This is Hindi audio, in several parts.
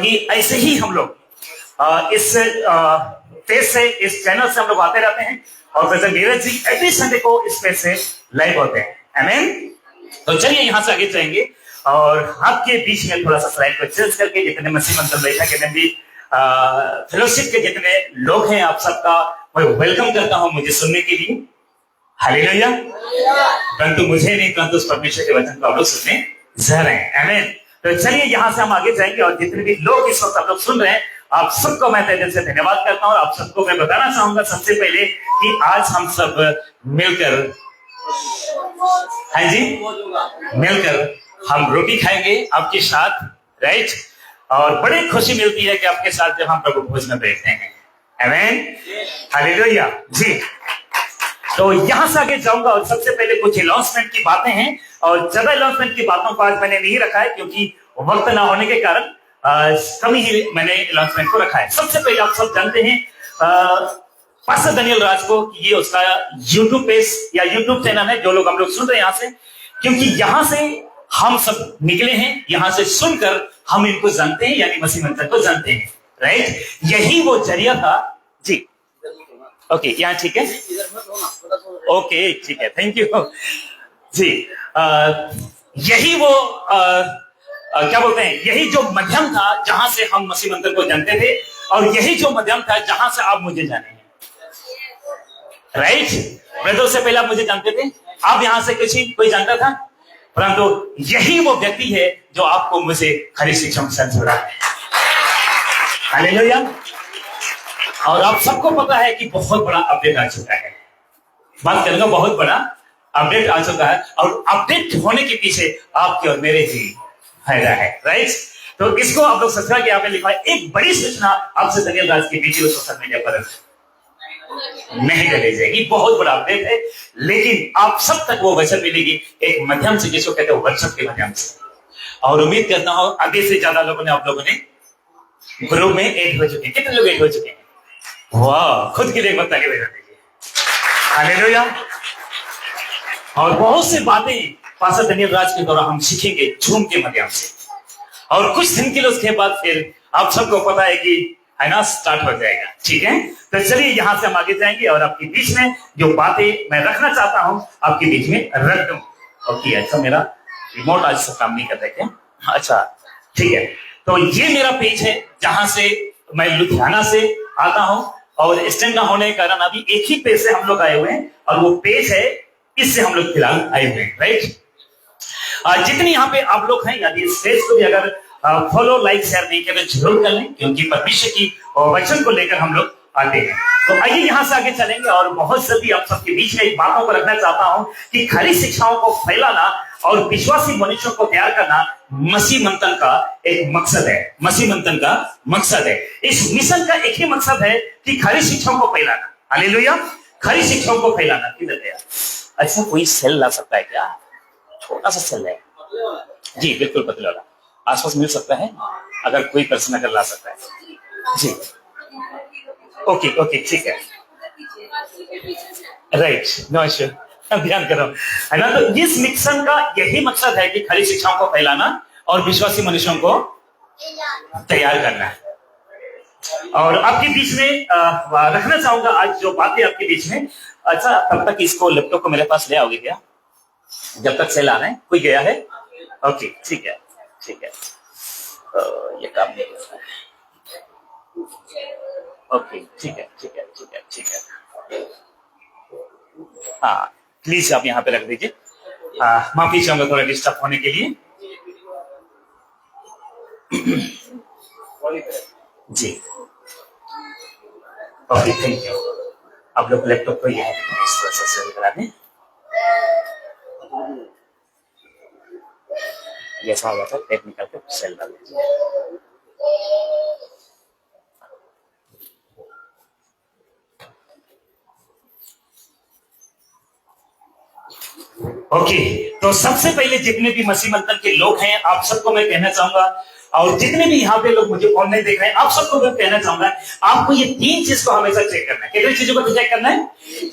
क्योंकि ऐसे ही हम लोग इस पेज से, इस चैनल से हम लोग आते रहते हैं और brother Neeraj ji every Sunday को इस पेज से लाइव होते हैं। आमीन। तो चलिए यहां से आगे जाएंगे और आपके बीच में थोड़ा सा स्लाइड को चेंज करके जितने मसीह मंत्र बैठा के भी फेलोशिप के जितने लोग हैं आप सबका मैं वेलकम करता हूं मुझे सुनने के लिए। हालेलुया। परंतु मुझे नहीं, परंतु उस परमेश्वर के वचन को आप लोग सुनने जा रहे हैं। आमीन। तो चलिए यहां से हम आगे जाएंगे और जितने भी लोग इस वक्त आप लोग सुन रहे हैं आप सबको मैं तहे दिल से धन्यवाद करता हूं और आप सबको मैं बताना चाहूंगा सबसे पहले कि आज हम सब मिलकर, हाँ जी, मिलकर हम रोटी खाएंगे आपके साथ, राइट। और बड़ी खुशी मिलती है कि आपके साथ जब हम प्रभु भोज में बैठते हैं। आमीन। हालेलुया जी। तो यहां से आगे जाऊंगा और सबसे पहले कुछ अनाउंसमेंट की बातें हैं और ज्यादा अनाउंसमेंट की बातों को आज मैंने नहीं रखा है क्योंकि वक्त ना होने के कारण कमी ही मैंने अनाउंसमेंट को रखा है। सबसे पहले आप सब जानते हैं पास्टर दानियल राज को, ये उसका यूट्यूब पेज या यूट्यूब चैनल है जो लोग हम लोग सुन रहे हैं यहां से, क्योंकि यहां से हम सब निकले हैं, यहां से सुनकर हम इनको जानते हैं यानी मसीह मंत्र को जानते हैं, राइट। यही वो जरिया था जी। ओके, यहाँ ठीक है, ओके ठीक है, थैंक यू जी। यही वो क्या बोलते हैं, यही जो माध्यम था जहां से हम मसीह मंत्र को जानते थे और यही जो माध्यम था जहां से आप मुझे जाने हैं, राइट। ब्रदर से पहले आप मुझे जानते थे, आप यहां से कोई जानता था, परंतु यही वो व्यक्ति है जो आपको मुझे खरी शिक्षा में संजोड़ा है। हालेलुया। और आप सबको पता है कि बहुत बड़ा अपडेट आ चुका है, बात करूंगा, बहुत बड़ा अपडेट आ चुका है और अपडेट होने के पीछे आपके और मेरे ही फायदा है, राइट। तो इसको आप लोग सब्सक्राइब किया, आपने लिखा है एक बड़ी सूचना आपसे दानियल राज की वीडियो सोशल मीडिया पर नहीं डाली जाएगी, बहुत बड़ा अपडेट है, लेकिन आप सब तक वो वचन मिलेगी एक माध्यम से जिसको कहते हैं व्हाट्सएप के माध्यम से। और उम्मीद करता हूं आधे से ज्यादा लोगों ने, आप लोगों ने ग्रुप में ऐड हो चुके हैं। कितने लोग ऐड हो चुके हैं? वाह, खुद के लिए एक बता के भेजा दीजिए। हालेलुया। और बहुत सी बातें पास्टर दानियल राज के द्वारा हम सीखेंगे जूम के माध्यम से, और कुछ दिन के लिए उसके बाद फिर आप सबको पता है कि है ना स्टार्ट हो जाएगा, ठीक है। तो चलिए यहां से हम आगे जाएंगे और आपके बीच में जो बातें मैं रखना चाहता हूं आपके बीच में रख दूं। ओके, अच्छा मेरा रिमोट आज से काम नहीं करता क्या? अच्छा ठीक है। तो ये मेरा पेज है जहां से मैं लुधियाना से आता हूं और स्टैंड ना होने के कारण अभी एक ही पेज से हम लोग आए हुए हैं और वो पेज है इससे हम लोग फिलहाल आए हुए हैं, राइट। जितने यहाँ पे आप लोग हैं यदि इस पेज को भी अगर फॉलो लाइक शेयर नहीं करें जरूर कर लें, क्योंकि परमेश्वर की वचन को लेकर हम लोग आते हैं। तो आइए यहां से आगे चलेंगे और बहुत जल्दी आप सबके बीच में एक बातों को रखना चाहता हूं कि खरी शिक्षाओं को फैलाना और विश्वासी मनुष्यों को तैयार करना मसीह मंथन का एक मकसद है। मसीह मंथन का मकसद है, इस मिशन का एक ही मकसद है कि खरी शिक्षाओं को फैलाना। हालेलुया। खरी शिक्षाओं को फैलाना। किधर गया? अच्छा, कोई सेल ला सकता है क्या? छोटा सा सेल है जी, बिल्कुल पतला वाला, आसपास मिल सकता है अगर कोई पर्सन अगर ला सकता है जी। ओके ओके ठीक है, राइट, नो इश्यू, ध्यान करो, है ना। तो इस मिशन का यही मकसद है कि खरी शिक्षाओं को फैलाना और विश्वासी मनुष्यों को तैयार करना है। और आपके बीच में रखना चाहूंगा आज जो बातें आपके बीच में। अच्छा, तब तक इसको लैपटॉप को मेरे पास ले आओगे क्या? जब तक सेल आना है। कोई गया है? ओके ठीक है ठीक है। तो ये काम नहीं करता है। ओके ठीक है ठीक है ठीक है ठीक है। हाँ प्लीज आप यहाँ पे रख दीजिए। माफी चाहूंगा थोड़ा डिस्टर्ब होने के लिए जी। Okay thank you. आप लोग लैपटॉप को यहाँ सेल करा दें। जैसा हो जाता है टेक्निकल पे सेल डाल दीजिए। ओके, तो सबसे पहले जितने भी मसीह मंथन के लोग हैं आप सबको मैं कहना चाहूंगा, और जितने भी यहाँ पे लोग मुझे ऑनलाइन देख रहे हैं आप सबको मैं कहना चाहूंगा, आपको ये 3 चीज को हमेशा चेक करना है। कितनी चीजों को चेक करना है?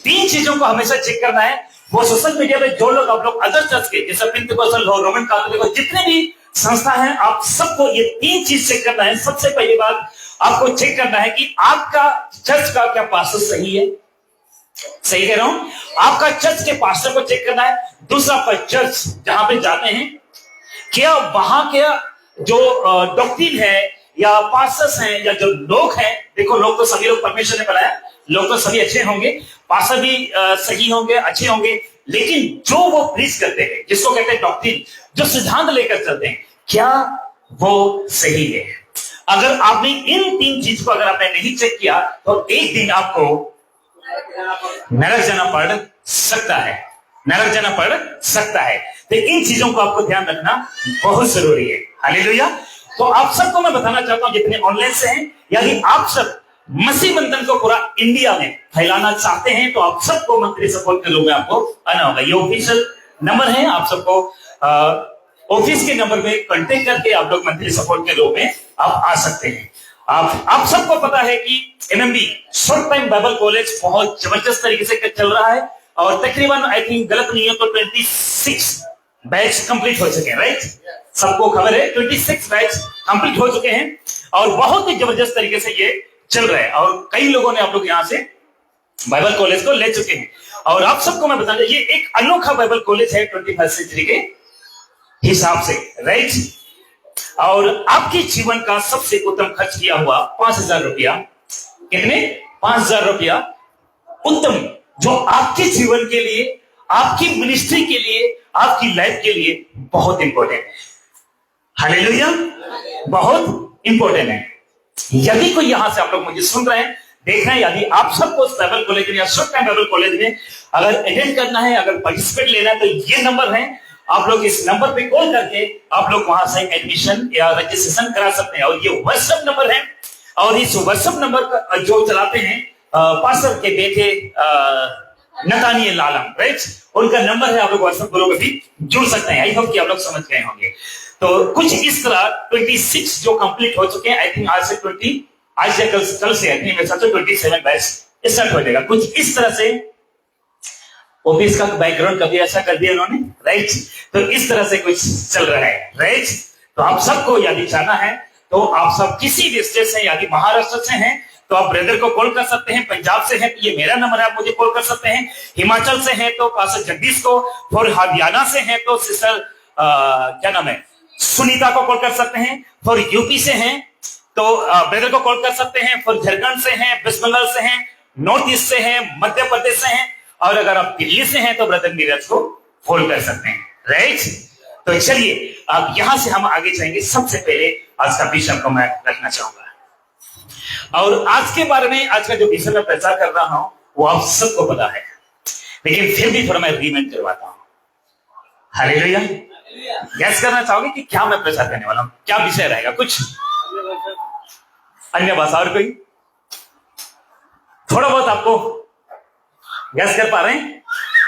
3 चीजों को हमेशा चेक करना है। वो सोशल मीडिया पे जो लोग आप लोग अदर चर्च के जैसे पेंटिकोस्टल हो, रोमन कैथोलिक हो, जितने भी संस्था है, आप सबको ये 3 चीज चेक करना है। सबसे पहली बात आपको चेक करना है कि आपका चर्च का क्या पास्टर सही है। सही कह रहा हूं, आपका चर्च के पास्टर को चेक करना है। दूसरा, पर चर्च जहां पे जाते हैं क्या वहां के जो डॉक्ट्रिन है या पास्टर्स हैं या जो लोग हैं, देखो लोग तो सभी लोग परमेश्वर ने बनाया, लोग तो सभी अच्छे होंगे, पास्टर भी सही होंगे, अच्छे होंगे, लेकिन जो वो प्रीच करते हैं, जिसको कहते हैं डॉक्ट्रिन, जो सिद्धांत लेकर चलते हैं, क्या वो सही है। अगर आपने इन 3 चीज को अगर आपने नहीं चेक किया तो एक दिन आपको नरक जाना पड़ सकता है, नरक जाना पड़ सकता है। तो इन चीजों को आपको ध्यान रखना बहुत जरूरी है। हालेलुया। तो आप सबको मैं बताना चाहता हूं, जितने ऑनलाइन से हैं, यदि आप सब मसीह बंधन को पूरा इंडिया में फैलाना चाहते हैं तो आप सबको मंथली सपोर्ट के रूप में आपको आना होगा। ये ऑफिशियल नंबर है, आप सबको ऑफिस के नंबर में कांटेक्ट करके आप लोग मंथली सपोर्ट के रूप में आप आ सकते हैं। आप सबको पता है कि MMB short time Bible college बहुत जबरदस्त तरीके से चल रहा है और तकरीबन आई थिंक गलत नहीं हो तो 26 बैच कंप्लीट हो चुके हैं, राइट। सबको खबर है 26 बैच कंप्लीट हो चुके हैं और बहुत ही जबरदस्त तरीके से ये चल रहा है और कई लोगों ने आप लोग यहां से बाइबल कॉलेज को ले चुके हैं। और आप सबको मैं बताऊं, ये एक अनोखा बाइबल कॉलेज है 21st सेंचुरी के हिसाब से, राइट। और आपके जीवन का सबसे उत्तम खर्च किया हुआ 5,000 रुपया, कितने? 5,000 रुपया उत्तम, जो आपके जीवन के लिए, आपकी मिनिस्ट्री के लिए, आपकी लाइफ के लिए बहुत इंपॉर्टेंट है। हालेलुया, बहुत इंपॉर्टेंट है। यदि कोई यहां से आप लोग मुझे सुन रहे हैं, देख रहे हैं, यदि आप सबको बाइबल कॉलेज में या शॉर्ट टाइम बाइबल कॉलेज में अगर अटेंड करना है, अगर पार्टिसिपेट लेना है, तो ये नंबर है, आप लोग इस नंबर पे कॉल करके आप लोग वहां से एडमिशन या रजिस्ट्रेशन करा सकते हैं। और ये व्हाट्सएप नंबर है और इस व्हाट्सएप नंबर जो चलाते हैं पास्टर के बेटे नतानिएल आलम, राइट, उनका नंबर है, आप लोग व्हाट्सएप ग्रुप में भी जुड़ सकते हैं। आई होप कि आप लोग समझ गए होंगे। तो कुछ इस तरह 26 जो कंप्लीट हो चुके हैं, आई थिंक आज से 20, आज से कल से आई थिंक मेरे साथ 27 बैच स्टार्ट हो जाएगा। कुछ इस तरह से ऑफिस का बैकग्राउंड कभी ऐसा कर दिया उन्होंने, राइट। तो इस तरह से कुछ चल रहा है, राइट। तो आप सबको यदि जाना है तो आप सब किसी भी स्टेट से, यदि महाराष्ट्र से हैं तो आप ब्रदर को कॉल कर सकते हैं, पंजाब से हैं तो ये मेरा नंबर है, आप मुझे कॉल कर सकते हैं, हिमाचल से हैं तो पास्टर जगदीश को, और हरियाणा से हैं तो सिस्टर क्या नाम है, सुनीता को कॉल कर सकते हैं, और यूपी से हैं तो ब्रदर को कॉल कर सकते हैं, और झारखंड से हैं, वेस्ट बंगाल से हैं, नॉर्थ ईस्ट से हैं, मध्य प्रदेश से हैं, और अगर आप दिल्ली से हैं तो ब्रदर नीरज को कॉल कर सकते हैं, राइट। तो चलिए अब यहां से हम आगे जाएंगे। सबसे पहले आज का विषय को मैं रखना चाहूंगा और आज के बारे में, आज का जो विषय मैं प्रचार कर रहा हूं वो आप सबको पता है, लेकिन फिर भी थोड़ा मैं रिमाइंड करवाता हूं। हालेलुया। गैस करना चाहोगे कि क्या मैं प्रचार करने वाला हूं, क्या विषय रहेगा? कुछ अन्य भाषा और कोई थोड़ा बहुत आपको गैस कर पा रहे हैं?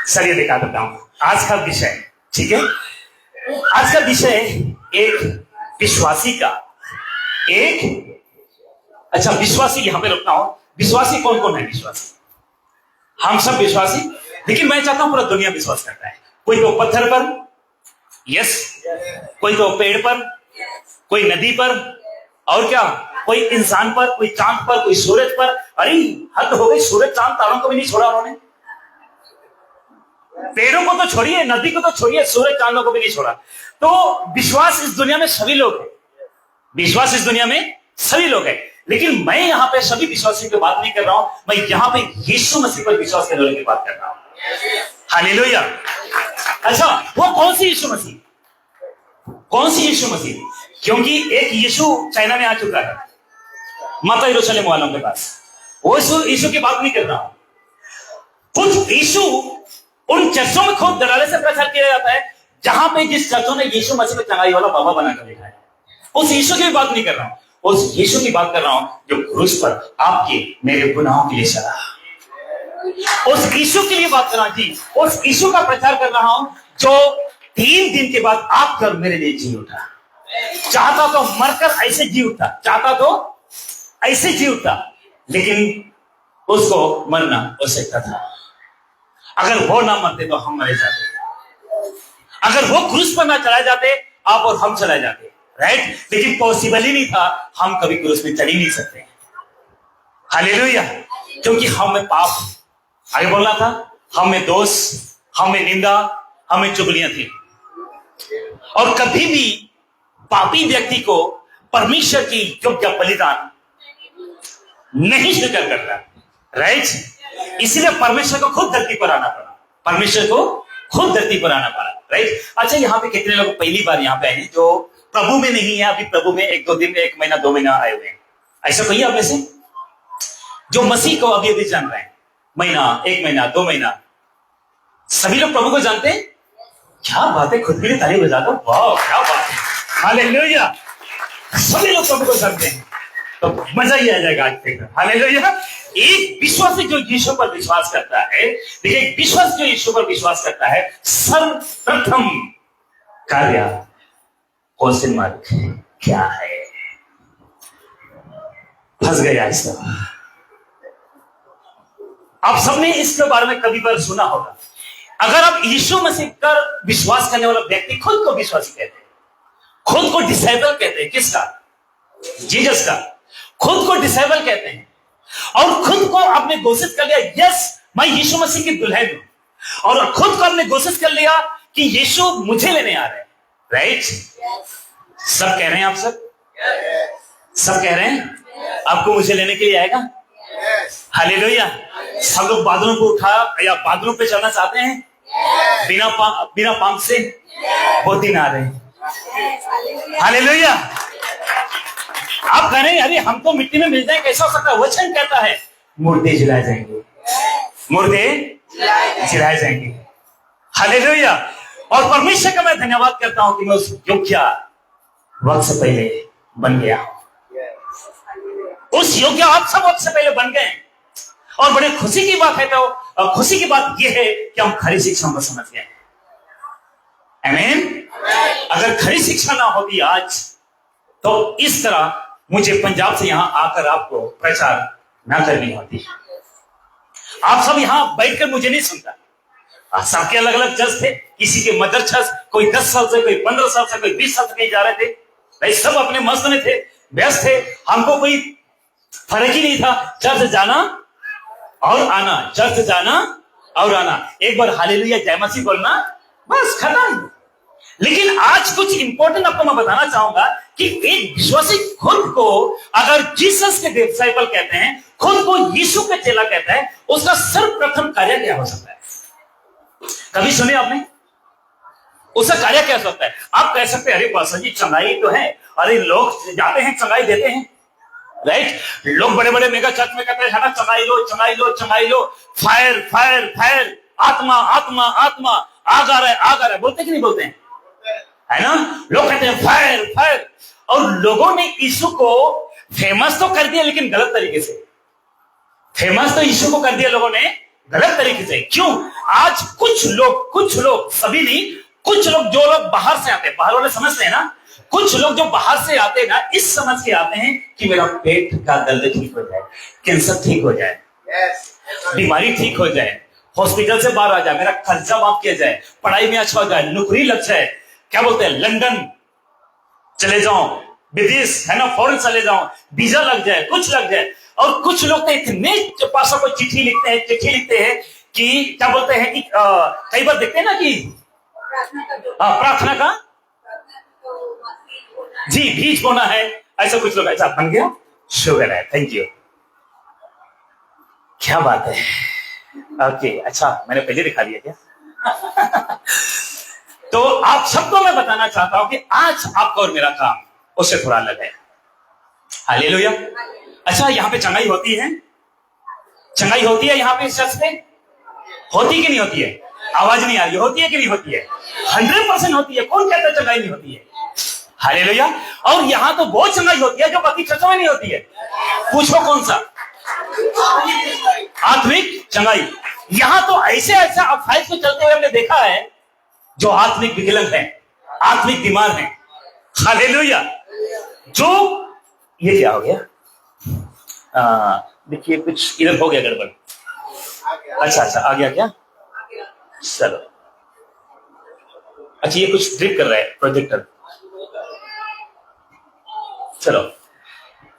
चलिए दिखा देता हूं आज का विषय, ठीक है। आज का विषय एक विश्वासी का, एक अच्छा विश्वासी, यहां पे रुकना हो। विश्वासी कौन कौन है? विश्वासी हम सब विश्वासी, लेकिन मैं चाहता हूं पूरा दुनिया विश्वास करता है। कोई तो पत्थर पर, यस, कोई तो पेड़ पर, कोई नदी पर, और क्या, कोई इंसान पर, कोई चांद पर, कोई सूरज पर। अरे हद हो गई, सूरज चांद तारों को भी नहीं छोड़ा उन्होंने। पेड़ों को तो छोड़िए, नदी को तो छोड़िए, सूरज चांदों को भी नहीं छोड़ा। तो विश्वास इस दुनिया में सभी लोग हैं, विश्वास इस दुनिया में सभी लोग हैं, लेकिन मैं यहां पे सभी विश्वासियों की बात नहीं कर रहा हूं, मैं यहां पे यीशु मसीह पर विश्वास करने वालों की बात कर रहा हूं। हालेलुया। अच्छा, वो कौन सी यीशु मसीह? कौन सी यीशु मसीह? क्योंकि एक यीशु चाइना में आ चुका है, माता यरूशलेम वालों के पास। वो यीशु की बात नहीं कर रहा हूं। कुछ यीशु उन चर्चों में खूब दलाले से प्रचार किया जाता है, जहां पे जिस चर्चों ने यीशु मसीह को चंगाई वाला बाबा बनाकर देखा है। उस यीशु की बात नहीं कर रहा हूं, उस यीशु की बात कर रहा हूं जो क्रूस पर आपके मेरे गुनाहों के लिए सड़ा। उस यीशु के लिए बात कर रहा हूं जी, उस यीशु का प्रचार कर रहा हूं जो 3 दिन के बाद आपकर मेरे लिए जी उठा। चाहता तो मरकर ऐसे जी उठता, चाहता तो ऐसे जी उठता, लेकिन उसको मरना आवश्यकता था। अगर वो ना मरते तो हम मरे जाते, अगर वो क्रूस पर ना चढ़ाए जाते आप और हम चला जाते, राइट? लेकिन पॉसिबल ही नहीं था, हम कभी क्रूस में चढ़ ही नहीं सकते। हालेलुया। क्योंकि हम में पाप, आगे बोलना था, हम में दोष, हम में निंदा, हम में चुगलियां थी। और कभी भी पापी व्यक्ति को परमेश्वर की योग्य बलिदान नहीं स्वीकार करता, राइट? इसीलिए परमेश्वर को खुद धरती पर आना पड़ा, परमेश्वर को खुद धरती पर आना पड़ा, राइट? अच्छा, यहाँ पे कितने लोग पहली बार यहाँ पे आए हैं जो प्रभु में नहीं है? अभी प्रभु में 1-2 दिन, 1 महीना 2 महीना आए हुए हैं, ऐसा कोई है आप में से जो मसीह को अभी अभी जान रहे हैं? महीना, 1 महीना, 2 महीना, सभी लोग प्रभु को जानते हैं? क्या बात है, खुद के लिए ताली बजा दो, वाह क्या बात है, हालेलुया। सभी लोग प्रभु को जानते हैं, तो मजा ही आ जाएगा आज तक। हालेलुया। एक विश्वासी जो यीशु पर विश्वास करता है, देखिए, एक विश्वास जो यीशु पर विश्वास करता है, सर्वप्रथम कार्य क्वेश्चन मार्क क्या है? फंस गए आज तो। आप सबने इसके बारे में कभी बार सुना होगा। अगर आप यीशु मसीह पर विश्वास करने वाला व्यक्ति खुद को विश्वासी कहते हैं, खुद को डिसाइबल कहते हैं, किसका? जीसस का। खुद को डिसाइबल कहते हैं और खुद को आपने घोषित कर लिया, यस मैं यीशु मसीह की दुल्हन हूं, और खुद को आपने घोषित कर लिया कि यीशु मुझे लेने आ रहे हैं, राइट? सब कह रहे हैं, आप सब कह रहे हैं आपको मुझे लेने के लिए आएगा। हालेलुया। सब लोग बादलों को उठा या बादलों पे चलना चाहते हैं बिना पंख से? वो दिन आ रहे हैं। हालेलुया। आप कह रहे हैं अरे हम तो मिट्टी में मिल जाए, कैसा हो सकता है? वचन कहता है मुर्दे जलाए जाएंगे, मुर्दे जलाए जाएंगे। हालेलुया। और परमेश्वर का मैं धन्यवाद करता हूं कि मैं उस योग्य वक्त से पहले बन गया, उस योग्य आप सब वक्त से पहले बन गए। और बड़े खुशी की बात है, तो खुशी की बात यह है कि हम खरी शिक्षा को समझ गए। आमीन। अगर खरी शिक्षा ना होती आज, तो इस तरह मुझे पंजाब से यहां आकर आपको प्रचार ना करनी होती। आप सब यहां बैठकर मुझे नहीं सुनता। सबके अलग अलग चर्च थे, किसी के मदर चर्च, कोई 10 साल से, कोई 15 साल से, कोई 20 साल से कहीं जा रहे थे, भाई सब अपने मस्त में थे, व्यस्त थे। हमको कोई फर्क ही नहीं था, चर्च जाना और आना, चर्च जाना और आना, एक बार हालेलुया जय मसीह बोलना, बस खत्म। लेकिन आज कुछ इंपॉर्टेंट आपको मैं बताना चाहूंगा कि एक विश्वासी खुद को अगर जीसस के डिसाइपल कहते हैं, खुद को यीशु का चेला कहता है, उसका सर्वप्रथम कार्य क्या हो सकता है? कभी सुने आपने? उसका कार्य क्या हो सकता है? आप कह सकते हैं अरे पास्टर जी चंगाई तो है, अरे लोग जाते हैं चंगाई देते हैं, राइट? लोग बड़े बड़े मेगा चर्च में कहते हैं ना चंगाई लो, चंगाई लो, चंगाई लो, फायर फायर फायर, आत्मा आत्मा आत्मा, आग आ रहा है, आग आ रहा है, बोलते कि नहीं बोलते हैं? है ना? लोग कहते हैं फायर फायर। और लोगों ने यीशु को फेमस तो कर दिया, लेकिन गलत तरीके से। फेमस तो यीशु को कर दिया लोगों ने गलत तरीके से। क्यों? आज कुछ लोग, सभी नहीं, कुछ लोग, जो लोग बाहर से आते हैं, बाहर वाले समझते हैं ना, कुछ लोग जो बाहर से आते हैं ना, इस समझ के आते हैं कि मेरा पेट का दर्द ठीक हो जाए, कैंसर ठीक हो जाए, बीमारी ठीक हो जाए, हॉस्पिटल से बाहर आ जाए, मेरा खर्चा माफ किया जाए, पढ़ाई में अच्छा हो जाए, नौकरी लग जाए, क्या बोलते हैं, लंदन चले जाओ, विदेश है ना, फॉरेन चले जाओ, वीजा लग जाए, कुछ लग जाए। और कुछ लोग तो इतने पासों को चिट्ठी लिखते हैं कि क्या बोलते हैं कि कई बार देखते हैं ना कि प्रार्थना का जी बीज बोना है, ऐसा कुछ लोग, ऐसा बन गया, शुगर है, थैंक यू, क्या बात है, ओके, अच्छा मैंने पहले दिखा दिया क्या? तो आप सबको मैं बताना चाहता हूं कि आज आपका और मेरा काम उससे थोड़ा अलग है। हालेलुया। अच्छा, यहां पे चंगाई होती है? चंगाई होती है यहां पे इस चर्च में? होती कि नहीं होती है? आवाज नहीं आ रही, होती है कि नहीं होती है? 100% होती है। कौन कहता है चंगाई नहीं होती है? हालेलुया। और यहां तो बहुत चंगाई होती है जो बाकी चर्चों में नहीं होती है। पूछो कौन सा? आत्मिक चंगाई। यहां तो ऐसे फाइल को चलते हुए हमने देखा है जो आत्मिक विकलांग है, आत्मिक बीमार है। हालेलुया। जो ये क्या हो गया? देखिए कुछ इधर हो गया गड़बड़। अच्छा आ गया क्या? चलो, अच्छा ये कुछ ड्रिप कर रहा है प्रोजेक्टर। चलो,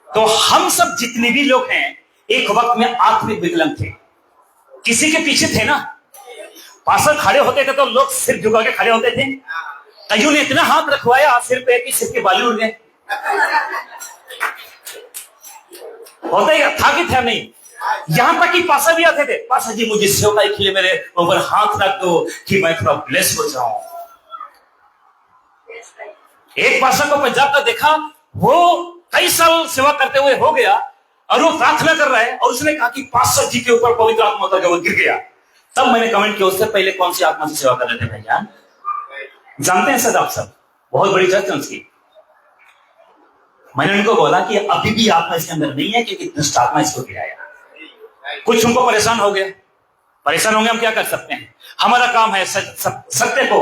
तो हम सब जितने भी लोग हैं एक वक्त में आत्मिक विकलांग थे, किसी के पीछे थे ना। पास्टर खड़े होते थे तो लोग सिर झुका के खड़े होते थे। कईयों ने इतना हाथ रखवाया सिर पे कि सिर के बाल उड़ गए। होता ही था कि था नहीं। यहां तक कि पास्टर भी आते थे, पास्टर जी मुझे सेवकाई के लिए मेरे ऊपर हाथ रख दो कि मैं थोड़ा ब्लेस हो जाऊं। एक पास्टर को पंजाब का देखा, वो कई साल सेवा करते हुए हो गया और वो प्रार्थना कर रहा है और उसने कहा कि पास्टर जी के ऊपर पवित्र आत्मा उतर के वो गिर गया। तब मैंने कमेंट किया, उससे पहले कौन सी आत्मा से सेवा कर रहे थे भैया? जानते हैं सर आप सब, बहुत बड़ी चर्च है उसकी। मैंने उनको बोला कि अभी भी आत्मा इसके अंदर नहीं है क्योंकि दुष्ट आत्मा इसको गिराया। कुछ उनको परेशान हो गया, परेशान होंगे, हम क्या कर सकते हैं? हमारा काम है सत्य को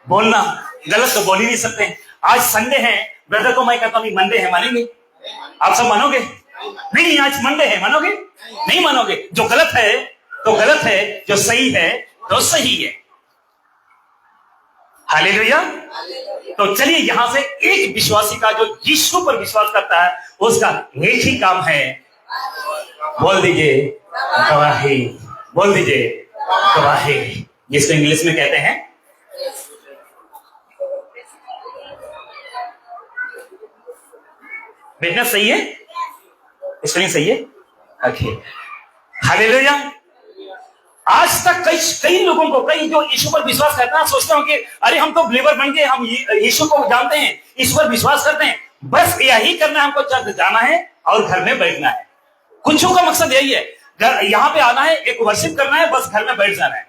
बोलना, गलत तो बोल ही नहीं सकते। आज संडे है, ब्रदर को मैं कहता हूं मंडे है, मानेंगे आप सब? मानोगे? नहीं, आज मंडे है, मानोगे? नहीं मानोगे। जो गलत है तो गलत है, जो सही है तो सही है। हालेलुया। तो चलिए, यहां से एक विश्वासी का जो यीशु पर विश्वास करता है उसका एक ही काम है, बोल दीजिए गवाही, बोल दीजिए गवाही, जिसको इंग्लिश में कहते हैं बिजनेस। सही है? स्पेलिंग सही है? Okay, hallelujah. आज तक कई लोगों को, कई जो यीशु पर विश्वास करते हैं, सोचते हो कि अरे हम तो बिलीवर बन गए, हम यीशु को जानते हैं, यीशु पर विश्वास करते हैं, बस यही करना है, हमको चर्च जाना है और घर में बैठना है। कुछ का मकसद यही है, यहां पे आना है, एक वर्शिप करना है, बस घर में बैठ जाना है।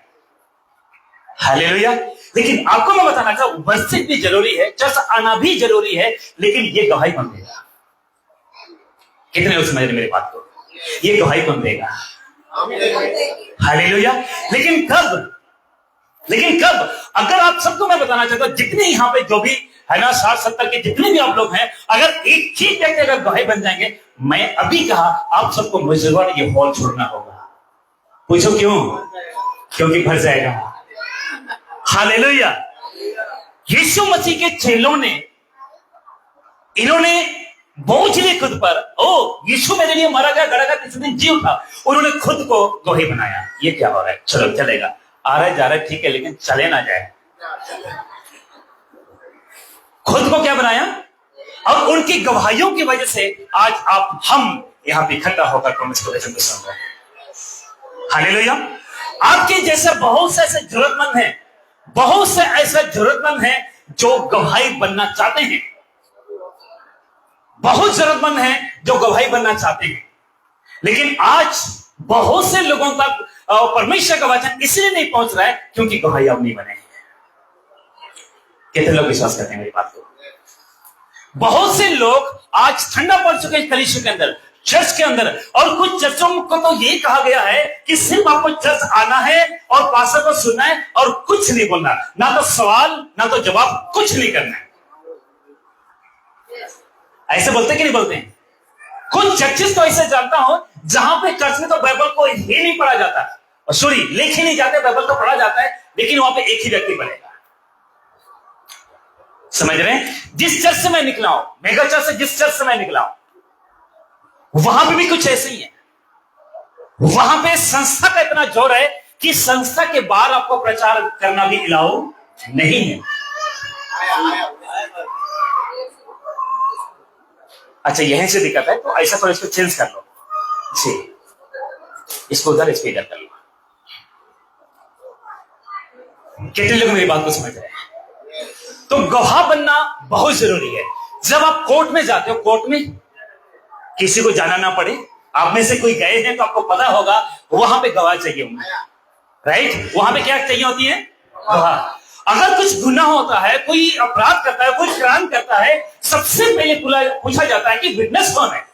हालेलुया। लेकिन आपको मैं बताना चाहूं, वर्शिप भी जरूरी है, चर्च आना भी जरूरी है, लेकिन ये गवाही कौन देगा? कितने लोग समझ रहे मेरी बात को? ये गवाही कौन देगा? हालेलुया। लेकिन कब? अगर आप सबको मैं बताना चाहता हूं, जितने यहां पे जो भी है ना, 60-70 के जितने भी आप लोग हैं, अगर एक ही व्यक्ति अगर गवाही बन जाएंगे, मैं अभी कहा आप सबको मजबूरन ये हॉल छोड़ना होगा। पूछो क्यों? क्योंकि भर जाएगा। हालेलुया। यीशु मसीह के चेलों ने, इन्होंने बोझ लिए खुद पर, ओ यीशु मेरे लिए मारा गया, गड़ा गया, तीसरे दिन जी उठा, उन्होंने खुद को गवाही बनाया। ये क्या हो रहा है? चलो चलेगा, आ रहा है जा रहा है ठीक है, लेकिन चले ना जाए। खुद को क्या बनाया? और उनकी गवाहियों की वजह से आज हम यहां पे इकट्ठा होकर प्रॉमिस को वचन को सुन रहे हैं। हालेलुया। आपके जैसे बहुत से ऐसे जरूरतमंद हैं, बहुत से ऐसे जरूरतमंद हैं जो गवाही बनना चाहते हैं, बहुत जरूरतमंद हैं जो गवाही बनना चाहते हैं, लेकिन आज बहुत से लोगों तक परमेश्वर का वचन इसलिए नहीं पहुंच रहा है क्योंकि गवाही अब नहीं बने। कितने लोग विश्वास करते हैं मेरी बात को? बहुत से लोग आज ठंडा पड़ चुके हैं कलीसिया के अंदर, चर्च के अंदर, और कुछ चर्चों को तो ये कहा गया है कि सिर्फ आपको चर्च आना है और पास्टर को सुनना है और कुछ नहीं बोलना, ना तो सवाल ना तो जवाब, कुछ नहीं करना है। ऐसे बोलते कि नहीं बोलते हैं? कुछ चर्चेस तो ऐसे जानता हूं जहां पे चर्च में तो बाइबल को ही नहीं पढ़ा जाता, और सॉरी लिखे नहीं जाते, बाइबल तो पढ़ा जाता है, लेकिन वहां पे एक ही व्यक्ति पढ़ेगा। समझ रहे हैं? जिस चर्च से मैं निकला हूं, मेगा चर्च से जिस चर्च से मैं निकला हूं, वहां पे भी कुछ ऐसे ही है। वहां पे संस्था का इतना जोर है कि संस्था के बाहर आपको प्रचार करना भी अलाउ नहीं है। अच्छा, यहीं से दिक्कत है, तो ऐसा तो इसको चेंज कर लो जी, इसको उधर, इसको इधर कर लो। कितने लोग मेरी बात को समझ रहे हैं? तो गवाह बनना बहुत जरूरी है। जब आप कोर्ट में जाते हो, कोर्ट में किसी को जाना ना पड़े, आप में से कोई गए हैं तो आपको पता होगा वहां पे गवाह चाहिए होंगे, राइट? वहां पे क्या चाहिए होती है? गवाह। अगर कुछ गुनाह होता है, कोई अपराध करता है, कोई क्राइम करता है, सबसे पहले पूछा जाता है कि विटनेस कौन है।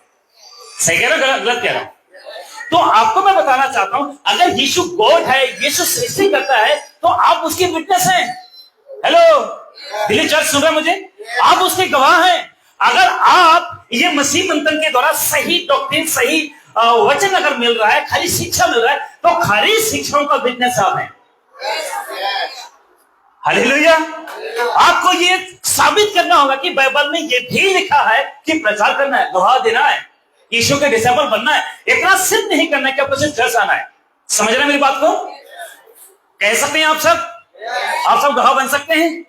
सही कह रहा हूं, गलत कह रहा हूं? तो आपको मैं बताना चाहता हूं, अगर यीशु गॉड है, यीशु सृष्टि करता है, तो आप उसके विटनेस हैं। हेलो दिल्ली चर्च सुन रहे मुझे? आप उसके गवाह हैं। अगर आप ये मसीह मंथन के द्वारा सही डॉक्ट्रिन, सही वचन अगर मिल रहा है, खरी शिक्षा मिल रहा है, तो खरी शिक्षाओं का विटनेस आप हैं। हालेलुया। आपको ये साबित करना होगा कि बाइबल में ये भी लिखा है कि प्रचार करना है, गवाह देना है, यीशु के डिसाइपल बनना है। इतना सिद्ध नहीं करना है कि आपको सिर्फ चर्च आना है। समझ रहे हैं मेरी बात को? कह सकते हैं आप सब गवाह बन सकते हैं।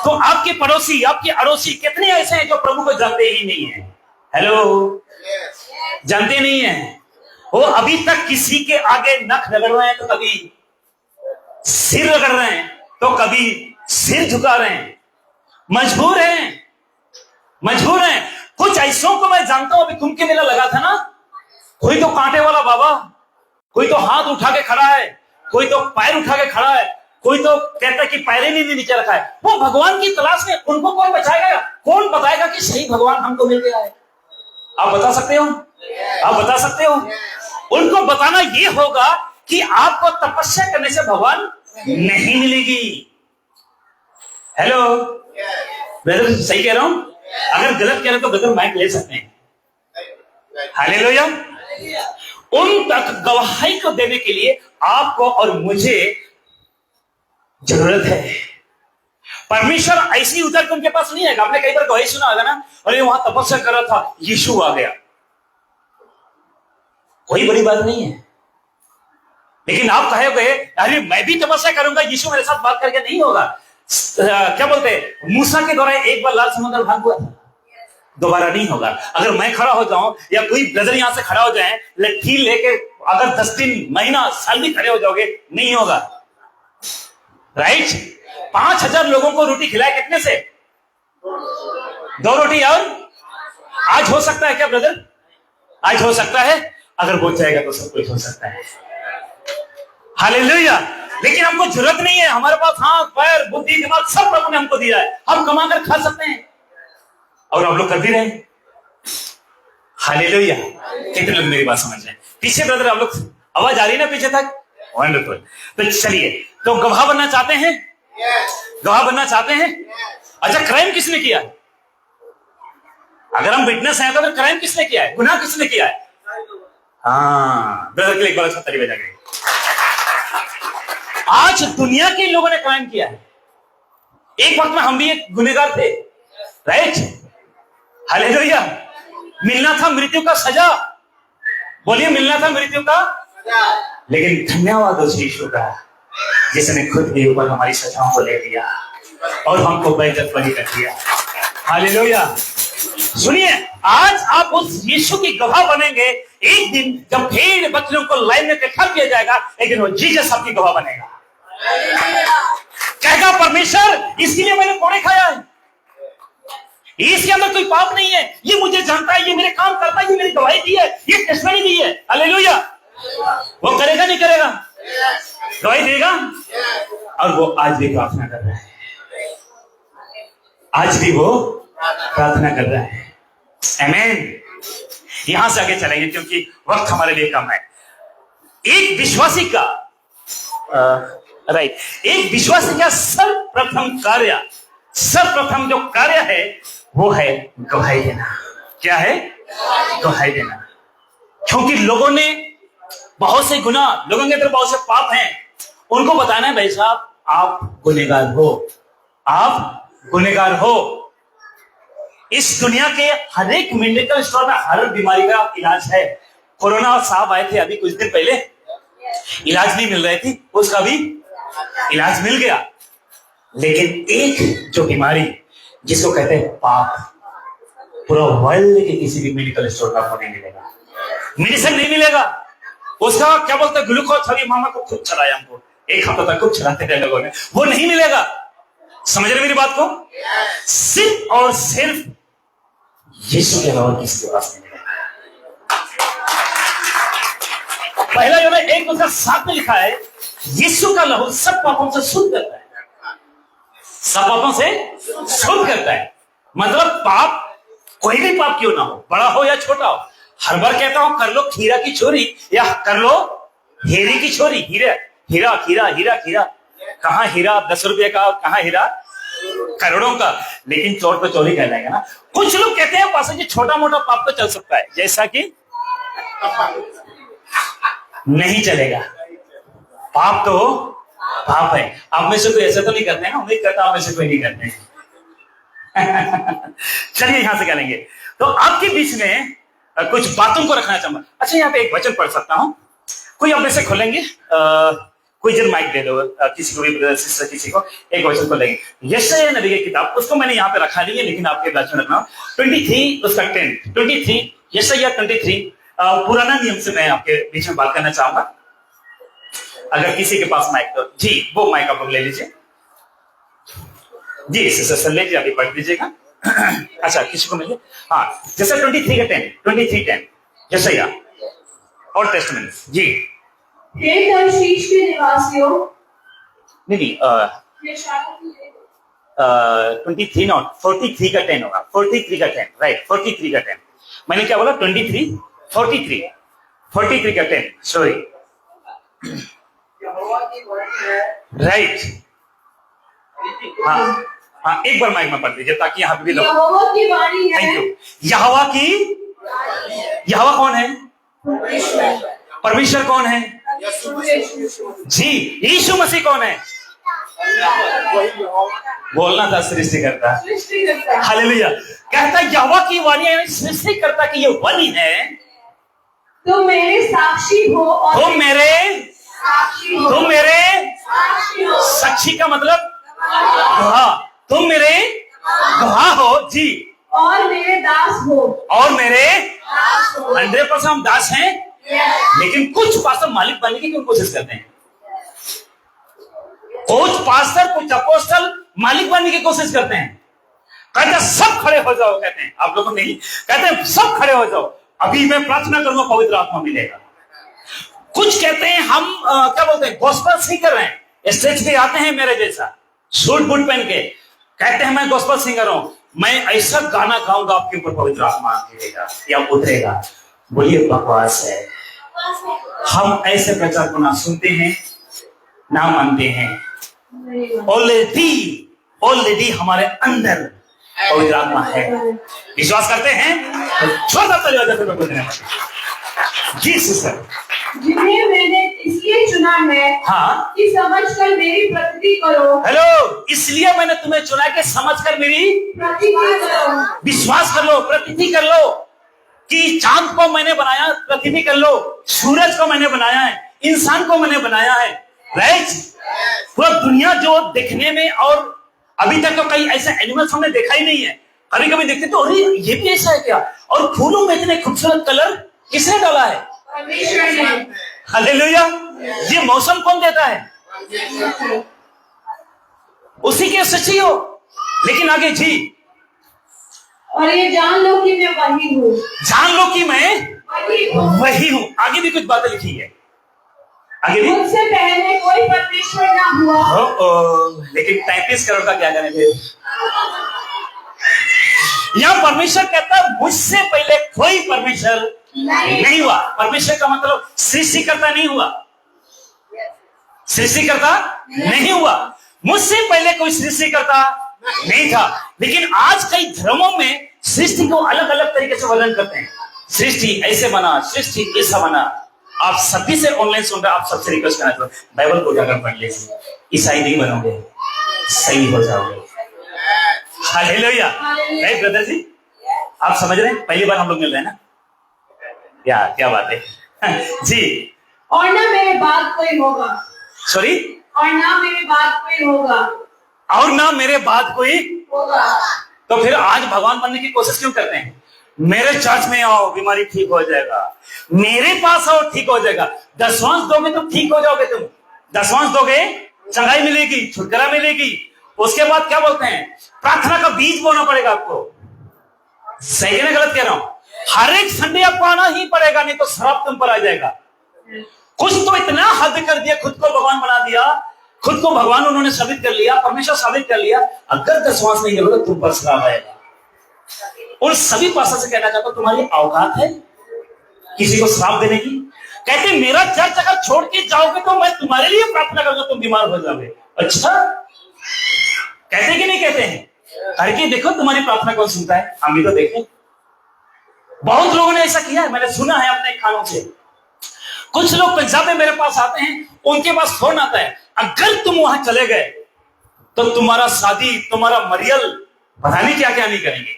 तो आपके पड़ोसी, आपके अड़ोसी कितने ऐसे हैं जो प्रभु को जानते ही नहीं है? हेलो, जानते नहीं है। वो अभी तक किसी के आगे नख रगड़ रहे हैं, तो कभी सिर रगड़ रहे हैं, तो कभी सिर झुका रहे हैं। मजबूर हैं। कुछ ऐसों को मैं जानता हूं। अभी कुंभ के मेला लगा था ना, कोई तो कांटे वाला बाबा, कोई तो हाथ उठा के खड़ा है, कोई तो पैर उठा के खड़ा है, कोई तो कहता है कि पैर ही नहीं नीचे रखा है। वो भगवान की तलाश में। उनको कौन बचाएगा? कौन बताएगा कि सही भगवान हमको मिल गया है? आप बता सकते हो? आप बता सकते हो? उनको बताना ये होगा कि आपको तपस्या करने से भगवान नहीं मिलेगी। हेलो ब्रदर, सही कह रहा हूं? अगर गलत कह रहे तो ब्रदर माइक ले सकते हैं। हालेलुया। उन तक गवाही को देने के लिए आपको और मुझे जरूरत है। परमेश्वर ऐसी उतर के उनके पास नहीं है। आपने कई बार गवाही सुना होगा ना, अरे वहां तपस्या कर रहा था, यीशु आ गया। कोई बड़ी बात नहीं है। लेकिन आप कहोगे अरे मैं भी तपस्या करूंगा, यीशु मेरे साथ बात करके नहीं होगा। क्या बोलते हैं, मूसा के द्वारा एक बार लाल समुद्र भाग हुआ था, दोबारा नहीं होगा। अगर मैं खड़ा हो जाऊं या कोई ब्रदर यहां से खड़ा हो जाए, लट्ठी लेके, अगर 10 दिन, महीना, साल भी खड़े हो जाओगे, नहीं होगा। राइट? 5000 लोगों को रोटी खिलाए कितने से? 2 रोटी। और आज हो सकता है क्या ब्रदर? आज हो सकता है। अगर वो चाहेगा तो सब कुछ हो सकता है। हालेलुया। लेकिन हमको जरूरत नहीं है। हमारे पास हाथ, पैर, बुद्धि, दिमाग सब प्रभु ने हमको दिया है। हम कमा कर खा सकते हैं और हम लोग कर भी रहे हैं। हालेलुया। कितने लोग मेरी बात समझ रहे हैं? पीछे ब्रदर आप लोग, आवाज आ रही है ना पीछे तक? वंडरफुल। तो चलिए, तो गवाह बनना चाहते हैं? गवाह बनना चाहते हैं? अच्छा, क्राइम किसने किया? अगर हम विटनेस हैं तो फिर क्राइम किसने किया है? गुनाह किसने किया है? हाँ, ब्रदर के लिए एक बार अच्छा ताली बजा के। आज दुनिया के लोगों ने क्राइम किया है। एक वक्त में हम भी एक गुनहगार थे। राइट? हालेलुया। मिलना था मृत्यु का सजा। बोलिए, मिलना था मृत्यु का सजा। लेकिन धन्यवाद उस यीशु का जिसने खुद के ऊपर हमारी सजाओं को ले लिया और हमको बेइज्जत बरी कर दिया। हालेलुया। सुनिए, आज आप उस यीशु की गवाह बनेंगे। एक दिन जब भेड़ बकरियों को लाइन में इकट्ठा किया जाएगा, एक दिन वो जीसस आपकी गवाह बनेगा। कहेगा परमेश्वर, इसके लिए मैंने कोड़े खाया है, इसके अंदर कोई पाप नहीं है, ये मुझे जानता है, ये मेरे काम करता है, ये मेरी गवाही दी है, ये टेस्टमनी दी है। हालेलुया। वो करेगा नहीं करेगा? गवाही देगा। और वो आज भी प्रार्थना कर रहा है। आज भी वो प्रार्थना कर रहा है। आमीन। यहां से आगे चलेंगे क्योंकि वक्त हमारे लिए कम है। एक विश्वासी का एक विश्वासी का सर्वप्रथम जो कार्य है वो है गवाही देना। क्या है? गवाही देना। क्योंकि लोगों ने बहुत से गुनाह, लोगों के अंदर बहुत से पाप हैं, उनको बताना है भाई साहब आप गुनहगार हो, आप गुनहगार हो। इस दुनिया के हर एक मेडिकल स्टोर में हर बीमारी का इलाज है। कोरोना साहब आए थे अभी कुछ दिन पहले, इलाज नहीं मिल रही थी, उसका भी इलाज मिल गया। लेकिन एक जो बीमारी जिसको कहते हैं पाप, पूरा वर्ल्ड के किसी भी मेडिकल स्टोर का आपको नहीं मिलेगा, मेडिसिन नहीं मिलेगा। उसका क्या बोलते हैं, ग्लूकोज अभी मामा को खूब चलाया, हमको एक हफ्ता तक खूब चलाते रहे लोगों ने, वो नहीं मिलेगा। समझ रहे मेरी बात को? सिर्फ और सिर्फ यीशु के अलावा किसी के पास नहीं मिलेगा। पहला जो है 1:7 में लिखा है, यीशु का लहू सब पापों से शुद्ध करता है। सब पापों से शुद्ध करता है मतलब पाप, कोई भी पाप क्यों ना हो, बड़ा हो या छोटा हो। हर बार कहता हूं कर लो खीरा की चोरी या कर लो हीरे की चोरी। हीरा हीरा हीरा हीरा हीरा, कहां हीरा 10 रुपए का, कहां हीरा करोड़ों का। लेकिन चोर तो चोरी कहलाएगा ना। कुछ लोग कहते हैं पास छोटा मोटा पाप तो चल सकता है, जैसा कि नहीं चलेगा। पाप तो पाप है। आप में से कोई ऐसा तो नहीं करते हैं ना? उम्मीद करता आप में से कोई नहीं करते हैं। चलिए यहां से करेंगे। तो आपके बीच में कुछ बातों को रखना चाहूंगा। अच्छा, यहाँ पे एक वचन पढ़ सकता हूं? कोई आप में से खोलेंगे? कोई जन माइक दे दो किसी को भी, ब्रदर सिस्टर, किसी को एक वचन खोलेंगे। यशायाह नबी की किताब, उसको मैंने यहाँ पे रखा नहीं है, लेकिन आपके बैच में रखना 23 उसका 10 23 यशायाह 23 पुराना नियम से मैं आपके बीच में बात करना चाहूंगा। अगर किसी के पास माइक, तो जी वो माइक आप लोग ले लीजिए। जी सिस्टर ले लीजिए, अभी पढ़ लीजिएगा। अच्छा, किसी को मिले? हाँ, जैसे 23:10 यशायाह और टेस्टमेंट। जी, हे तर्शीश के निवासियों, नहीं 23 नॉट 43 का 10 होगा। 43 का 10, राइट, 43 का 10। मैंने क्या बोला? 43 43 का 10, सॉरी, राइट। हाँ हाँ, एक बार माइक में पढ़ दीजिए ताकि यहाँ पे भी लोग। यहोवा की वाणी है। Thank you. यहोवा की, यहोवा कौन है? परमेश्वर कौन है? जी, यीशु मसीह कौन है? बोलना था सृष्टिकर्ता। हालेलुया। कहता यहोवा की वाणी है, सृष्टिकर्ता की ये वाणी है। तुम मेरे साक्षी हो और तुम मेरे साक्षी हो। साक्षी का मतलब गवाह। तुम मेरे गवाह हो जी, और मेरे दास हो। और मेरे 100% हम दास हैं। लेकिन कुछ पास्टर मालिक बनने की क्यों कोशिश करते हैं? कुछ पास्टर, कुछ अपोस्टल मालिक बनने की कोशिश करते हैं। कहते हैं सब खड़े हो जाओ, कहते हैं आप लोगों नहीं, कहते हैं सब खड़े हो जाओ, अभी मैं प्रार्थना करूंगा, पवित्र आत्मा मिलेगा। कुछ कहते हैं हम क्या बोलते हैं, गॉस्पेल सिंगर हैं, स्टेज पे आते हैं मेरे जैसा सूट बूट पहन के, कहते हैं मैं गॉस्पेल सिंगर हूं, मैं ऐसा गाना गाऊंगा आपके ऊपर पवित्र आत्मा गिरेगा या उतरेगा। बोलिए बकवास है। हम ऐसे प्रचार को ना सुनते हैं ना मानते हैं। ऑलरेडी हमारे अंदर पवित्र आत्मा है, विश्वास करते हैं। छोटा चलिए जी सिस्टर, जिन्हें मैंने इसलिए चुना है, हाँ, कि समझकर मेरी प्रगति करो। हेलो, इसलिए मैंने तुम्हें चुना कि समझकर मेरी प्रगति करो। विश्वास कर लो, प्रतिथि कर लो कि चांद को मैंने बनाया, प्रतिथि कर लो, सूरज को मैंने बनाया है, इंसान को मैंने बनाया है, राइट। पूरा दुनिया जो देखने में, और अभी तक तो कई ऐसे एनिमल्स हमने देखा ही नहीं है। कभी कभी देखते तो अरे ये भी ऐसा है क्या, और फूलों में इतने खूबसूरत कलर किसने डाला है? परमेश्वर ने। हालेलुया। ये मौसम कौन देता है? उसी के सच्ची हो। लेकिन आगे जी, और ये जान लो कि मैं वही हूँ। जान लो कि मैं वही हूं। आगे भी कुछ बातें लिखी है, आगे भी। मुझसे पहले कोई परमेश्वर ना हुआ। लेकिन 33 करोड़ का क्या करें फिर? यहां परमेश्वर कहता है मुझसे पहले कोई परमेश्वर नहीं हुआ। परमेश्वर का मतलब सृष्टिकर्ता नहीं हुआ, सृष्टिकर्ता नहीं हुआ। मुझसे पहले कोई सृष्टिकर्ता नहीं था। लेकिन आज कई धर्मों में सृष्टि को अलग अलग तरीके से वर्णन करते हैं। सृष्टि ऐसे बना, सृष्टि ऐसा बना। आप सभी से ऑनलाइन सुन रहे, आप सबसे रिक्वेस्ट करना चाहता हूं, बाइबल को जाकर पढ़ लीजिए। ईसाई नहीं बनोगे, सही हो जाओगे। हालेलुया। राइट ब्रदर जी, आप समझ रहे हैं? पहली बार हम लोग मिल रहे हैं ना? क्या बात है जी। और ना मेरे बाद कोई होगा। सॉरी, और ना मेरे बाद कोई होगा। और ना मेरे बाद कोई होगा। तो फिर आज भगवान बनने की कोशिश क्यों करते हैं? मेरे चर्च में आओ, बीमारी ठीक हो जाएगा। मेरे पास आओ, ठीक हो जाएगा। दशवांश दोगे तो ठीक हो जाओगे। तुम दशवांश दोगे, चंगाई मिलेगी, छुटकारा मिलेगी। उसके बाद क्या बोलते हैं, प्रार्थना का बीज बोना पड़ेगा आपको। सही है ना, गलत कह रहा हूं? हर एक संडे आपको आना ही पड़ेगा, नहीं तो श्राप तुम पर आ जाएगा। कुछ तो इतना हद कर दिया, खुद को भगवान बना दिया, खुद को भगवान उन्होंने साबित कर लिया, परमेश्वर साबित कर लिया। अगर दशवांश नहीं करोगे तुम पर श्राप आएगा। और सभी पासा से कहना चाहता हूं, तुम्हारी औकात है किसी को श्राप देने की? कहते मेरा चर्च अगर छोड़ के जाओगे तो मैं तुम्हारे लिए प्रार्थना करूंगा, तुम बीमार हो जाओगे। अच्छा, कहते कि नहीं कहते हैं? करके देखो तुम्हारी प्रार्थना कौन सुनता है। हम भी तो देखें, बहुत लोगों ने ऐसा किया है, मैंने सुना है अपने कानों से। कुछ लोग पंजाब में मेरे पास आते हैं, उनके पास फोन आता है, अगर तुम वहां चले गए तो तुम्हारा शादी, तुम्हारा मरियल पता नहीं क्या क्या नहीं करेंगे।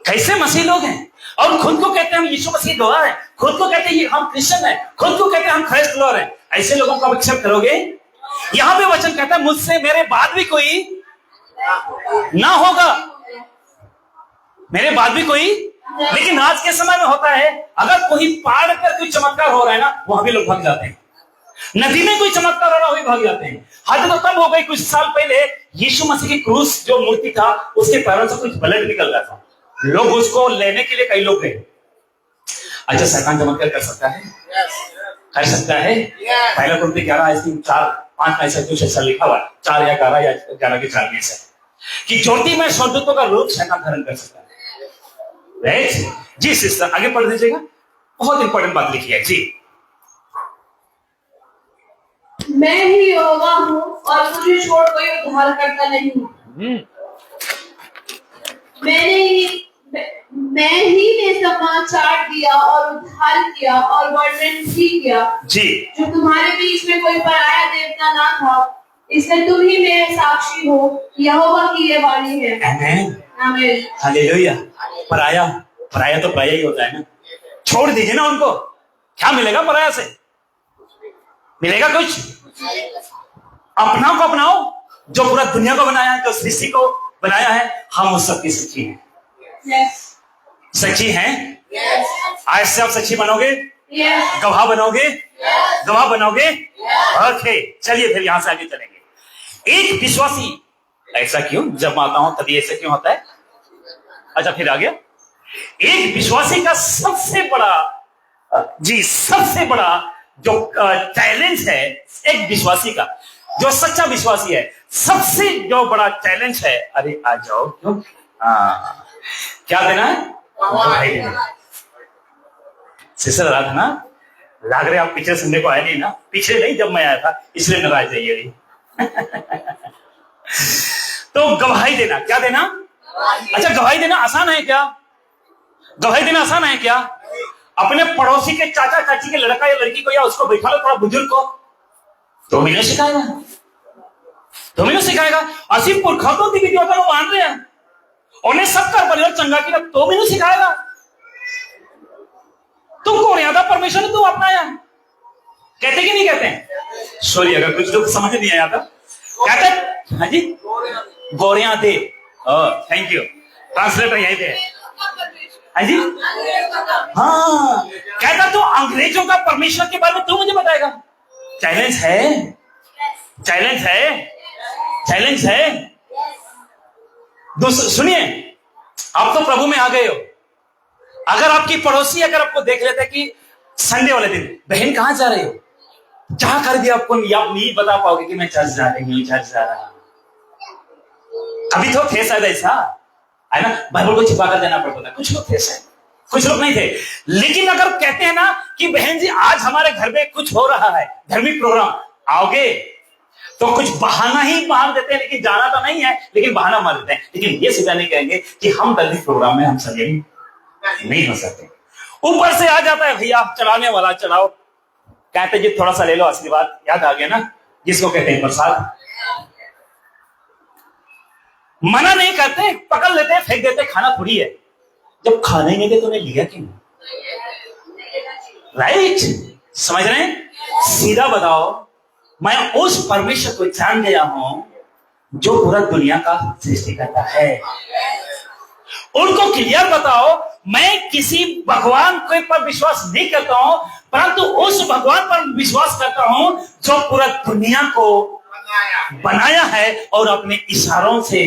कैसे मसीह लोग हैं और खुद को कहते हैं हम यीशु मसीह गवाह हैं, खुद को कहते हैं हम क्रिश्चियन हैं, खुद को कहते हैं हम क्राइस्ट फॉलोअर हैं। ऐसे लोगों को आप एक्सेप्ट करोगे? यहां पे वचन कहता है मुझसे मेरे बाद भी कोई ना होगा, मेरे बाद भी कोई। लेकिन आज के समय में होता है, अगर कोई पहाड़ पर कोई चमत्कार हो रहा है ना, वहां भी लोग भाग जाते हैं। नदी में कोई चमत्कार हो रहा है, भाग जाते हैं। हद तो तब हो गई, कुछ साल पहले यीशु मसीह की क्रूस जो मूर्ति था उसके पैरों से कुछ ब्लड निकल रहा था, लोग उसको लेने के लिए कई लोग गए। अच्छा, शैतान चमत्कार कर सकता है? कर सकता है। पहला कुरिन्थियों 11:4-5 ऐसा कुछ ऐसा लिखा हुआ, 4 या 11 या 11 के 4 में से, कि ज्योति में स्वर्गदूतों का रूप शैतान धारण कर सकता है। राइट जी सिस्टर, आगे पढ़ दीजिएगा, बहुत इंपॉर्टेंट बात लिखी है जी। मैं ही यहोवा हूँ और मुझे छोड़ कोई उद्धार करता नहीं। मैं ही ने समाचार दिया और उद्धार किया और वर्णन भी किया जी, जो तुम्हारे बीच में कोई पराया देवता ना था, इसलिए तुम ही मेरे साक्षी हो। यहोवा की ये वाणी है। आमीन, आमीन, हालेलुया। पराया तो पराया ही होता है ना, छोड़ दीजिए ना उनको। क्या मिलेगा पराया से? मिलेगा कुछ? अपना को अपनाओ, जो पूरा दुनिया को बनाया है, जो सृष्टि को बनाया है, हम उस सबकी सच्ची हैं। yes. सच्ची हैं? yes. आज से आप सच्ची बनोगे? yes. गवाह बनोगे? yes. गवाह बनोगे? ओके, चलिए फिर यहां से आगे चलेंगे। एक विश्वासी, ऐसा क्यों जब आता हूं तभी ऐसा क्यों होता है? अच्छा, फिर आ गया। एक विश्वासी का सबसे बड़ा जो चैलेंज है, एक विश्वासी का जो सच्चा विश्वासी है, सबसे जो बड़ा चैलेंज है, अरे आ जाओ, क्यों क्या देना है? गवाही देना। सिस्टर आराधना, लग रहे आप पिछले संडे को आए नहीं ना? पिछले नहीं, जब मैं आया था, इसलिए नाराज जाइए। तो गवाही देना, क्या देना? अच्छा, गवाही देना आसान है क्या? गवाही देना आसान है क्या? अपने पड़ोसी के चाचा चाची के लड़का या लड़की को, या उसको बैठा लो, थोड़ा बुजुर्ग को, तो मैंने सिखाएगा। असी पुरखों की विधियों को मान रहे हैं, उन्हें सबका परिवार चंगा किया, तो मैंने सिखाएगा। तुमको मर्यादा परमेश्वर ने तुम अपनाया, कहते कि नहीं कहते? सॉरी अगर कुछ लोग समझ नहीं आया था, कहते हाँ जी, गोरियां दे। थैंक यू, ट्रांसलेटर यहीं पे है। हाँ जी, हाँ, कहता तो अंग्रेजों का परमेश्वर के बारे में तू मुझे बताएगा। चैलेंज है, चैलेंज है, चैलेंज है। सुनिए, आप तो प्रभु में आ गए हो। अगर आपकी पड़ोसी अगर आपको देख लेते कि संडे वाले दिन, बहन कहां जा रही हो, चाह कर भी आपको आप नहीं बता पाओगे कि मैं चर्च जा रही हूँ, चर्च जा रहा हूं। अभी तो थे शायद ऐसा है ना, बाइबल को छिपा कर देना पड़ता था। कुछ लोग थे शायद, कुछ लोग नहीं थे। लेकिन अगर कहते हैं ना कि बहन जी आज हमारे घर में कुछ हो रहा है, धार्मिक प्रोग्राम, आओगे, तो कुछ बहाना ही मार देते हैं, लेकिन जाना तो नहीं है, लेकिन बहाना मार देते हैं। लेकिन ये सीधा नहीं कहेंगे कि हम धार्मिक प्रोग्राम में हम सगे नहीं हो सकते। ऊपर से आ जाता है भैया चढ़ाने वाला, चढ़ाओ, कहते जी थोड़ा सा ले लो आशीर्वाद, याद आ गया ना, जिसको कहते हैं प्रसाद। मना नहीं करते, पकड़ लेते, फेंक देते, खाना थोड़ी है। जब खाना ही नहीं दे तो उन्हें लिया क्यों? राइट, समझ रहे हैं? सीधा बताओ, मैं उस परमेश्वर को जान गया हूं जो पूरा दुनिया का सृष्टि करता है। उनको क्लियर बताओ, मैं किसी भगवान के पर विश्वास नहीं करता हूं, परंतु उस भगवान पर विश्वास करता हूं जो पूरा दुनिया को बनाया है और अपने इशारों से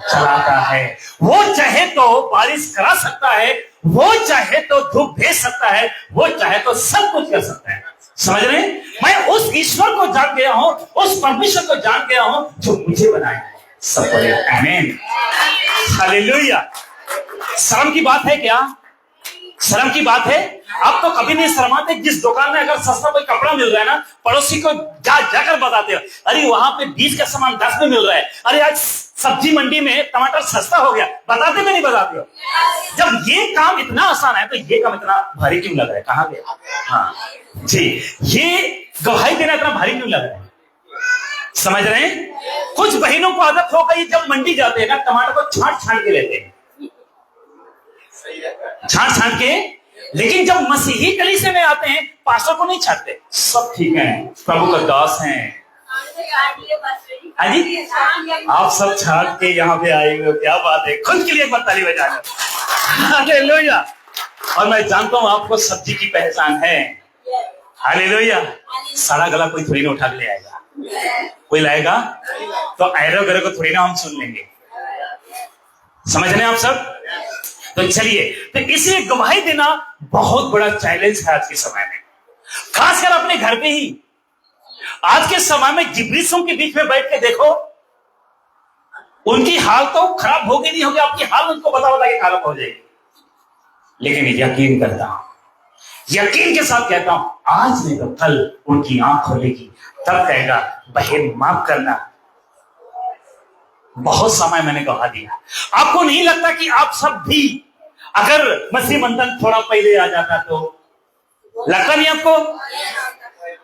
चलाता है। वो चाहे तो बारिश करा सकता है, वो चाहे तो धूप भेज सकता है, वो चाहे तो सब कुछ कर सकता है। समझ रहे हैं? मैं उस ईश्वर को जान गया हूं, उस परमेश्वर को जान गया हूं जो मुझे बनाया है। सब बोले आमीन, हालेलुया। शर्म की बात है क्या? शर्म की बात है। आप तो कभी नहीं शर्माते। जिस दुकान में अगर सस्ता कोई कपड़ा मिल रहा है ना, पड़ोसी को जाकर बताते हो, अरे वहां पे 20 का सामान 10 में मिल रहा है, अरे आज सब्जी मंडी में टमाटर सस्ता हो गया, बताते में नहीं बताते हो? जब ये काम इतना आसान है तो ये काम इतना भारी क्यों लग रहा है? कहां गया? हाँ जी, ये गवाही देना इतना भारी क्यों लग रहा है? समझ रहे हैं? कुछ बहनों को आदत हो गई, जब मंडी जाते हैं ना, टमाटर को छांट के लेते हैं, छांट के। लेकिन जब मसीही कलीसिया में आते हैं, पास्टर को नहीं छांटते, सब ठीक है, प्रभु का दास हैं। हाँ जी, आप सब छांट के यहाँ पे आए हो, क्या बात है। खुद के लिए एक बार ताली बजाना। हालेलुया। और मैं जानता हूं आपको सब्जी की पहचान है। हालेलुया। सारा गला कोई थोड़ी ना उठा के ले आएगा, कोई लाएगा तो ऐरो गरे को थोड़ी ना हम सुन लेंगे। समझ रहे हैं आप सब? तो चलिए, तो इसलिए गवाही देना बहुत बड़ा चैलेंज है आज के समय में, खासकर अपने घर पे ही। आज के समय में जिब्रीसों के बीच में बैठ के देखो, उनकी हाल तो खराब होगी नहीं होगी, आपकी हाल उनको बता के खराब हो जाएगी। लेकिन यकीन करता हूं, यकीन के साथ कहता हूं, आज नहीं तो कल उनकी आंख खोलेगी, तब कहेगा बहन माफ करना, बहुत समय मैंने गवा दिया। आपको नहीं लगता कि आप सब भी अगर मसीह बंधन थोड़ा पहले आ जाता तो? लगता नहीं आपको?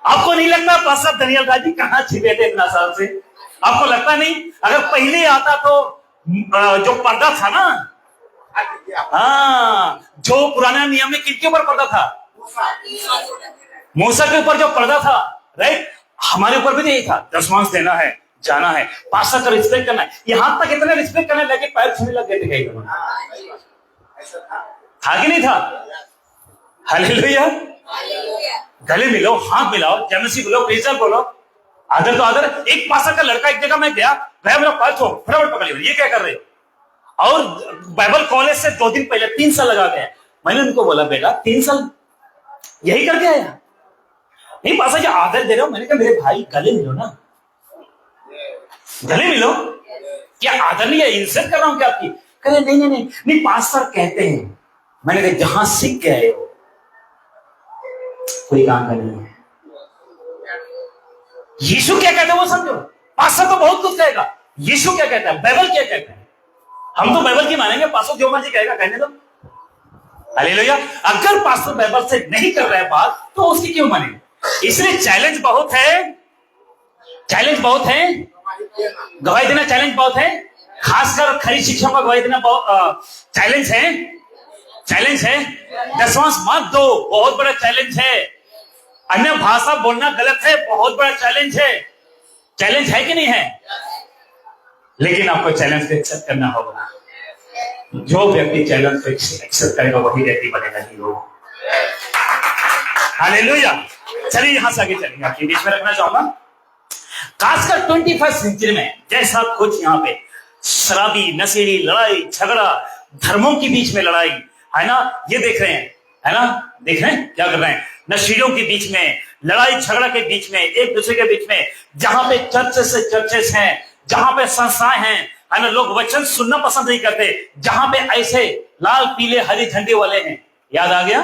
आपको नहीं लगता पास्टर दनियल राजी कहां छिपे थे इतना साल से? आपको लगता नहीं अगर पहले आता तो जो पर्दा था ना, हाँ, जो पुराना नियम में किनके ऊपर पर्दा था? मूसा के ऊपर जो पर्दा था, राइट, हमारे ऊपर भी यही था। दशमांश देना है, जाना है, पास्टर का रिस्पेक्ट करना है। यहां तक इतना रिस्पेक्ट करने लगे पैर छूने लग गए थे कई लोग। था कि नहीं था? हालेलुया। गले मिलो, हाथ मिलाओ, जेमसी बोलो, प्रेजर बोलो, आदर तो आदर। एक पास्टर का लड़का एक जगह में गया मेरा पैर छो, फटाफट पकड़ लिया, ये क्या कर रहे हो? और बाइबल कॉलेज से 2 दिन पहले 3 साल लगा गए। मैंने उनको बोला बेटा 3 साल यही करके आया? नहीं पास्टर जी आदर दे रहे हो। मैंने कहा मेरे भाई गले मिलो ना, गले मिलो। क्या आदर नहीं है? इंसल्ट कर रहा हूं क्या आपकी? कहे नहीं नहीं नहीं नहीं पास्टर कहते हैं। मैंने कहा जहां सीख के आए हो कोई काम का नहीं है। यीशु क्या कहता है वो समझो। पास्टर तो बहुत कुछ कहेगा, यीशु क्या कहता है, बाइबल क्या कहता है। हम तो बाइबल की मानेंगे, पास्टर जो मर्जी कहेगा कहने दो। हालेलुया। अगर पास्टर बाइबल से नहीं कर रहा है बात तो उसकी क्यों मानेंगे? इसलिए चैलेंज बहुत है, चैलेंज बहुत है। गवाही देना चैलेंज बहुत है, खासकर खरी शिक्षा का गवाही देना बहुत चैलेंज है, चैलेंज है। दशमांश मत दो, बहुत बड़ा चैलेंज है। अन्य भाषा बोलना गलत है, बहुत बड़ा चैलेंज है। चैलेंज है कि नहीं है? लेकिन आपको चैलेंज को एक्सेप्ट करना होगा। जो व्यक्ति चैलेंज को एक्सेप्ट करेगा वही व्यक्ति बनेगा हीरो। हालेलुया। चलिए यहां से आगे चलेंगे, आपके बीच में रखना चाहूंगा। खासकर 21st सेंचुरी में जैसा कुछ यहाँ पे शराबी नशेड़ी लड़ाई झगड़ा, धर्मों के बीच में लड़ाई है ना, ये देख रहे हैं, है ना, देख रहे हैं क्या कर रहे हैं? नशेड़ियों के बीच में लड़ाई झगड़ा के बीच में, एक दूसरे के बीच में, जहां पे चर्चेस हैं, जहां पे संस्थाएं हैं, है ना, लोग वचन सुनना पसंद नहीं करते, जहां पे ऐसे लाल पीले हरी झंडे वाले हैं। याद आ गया?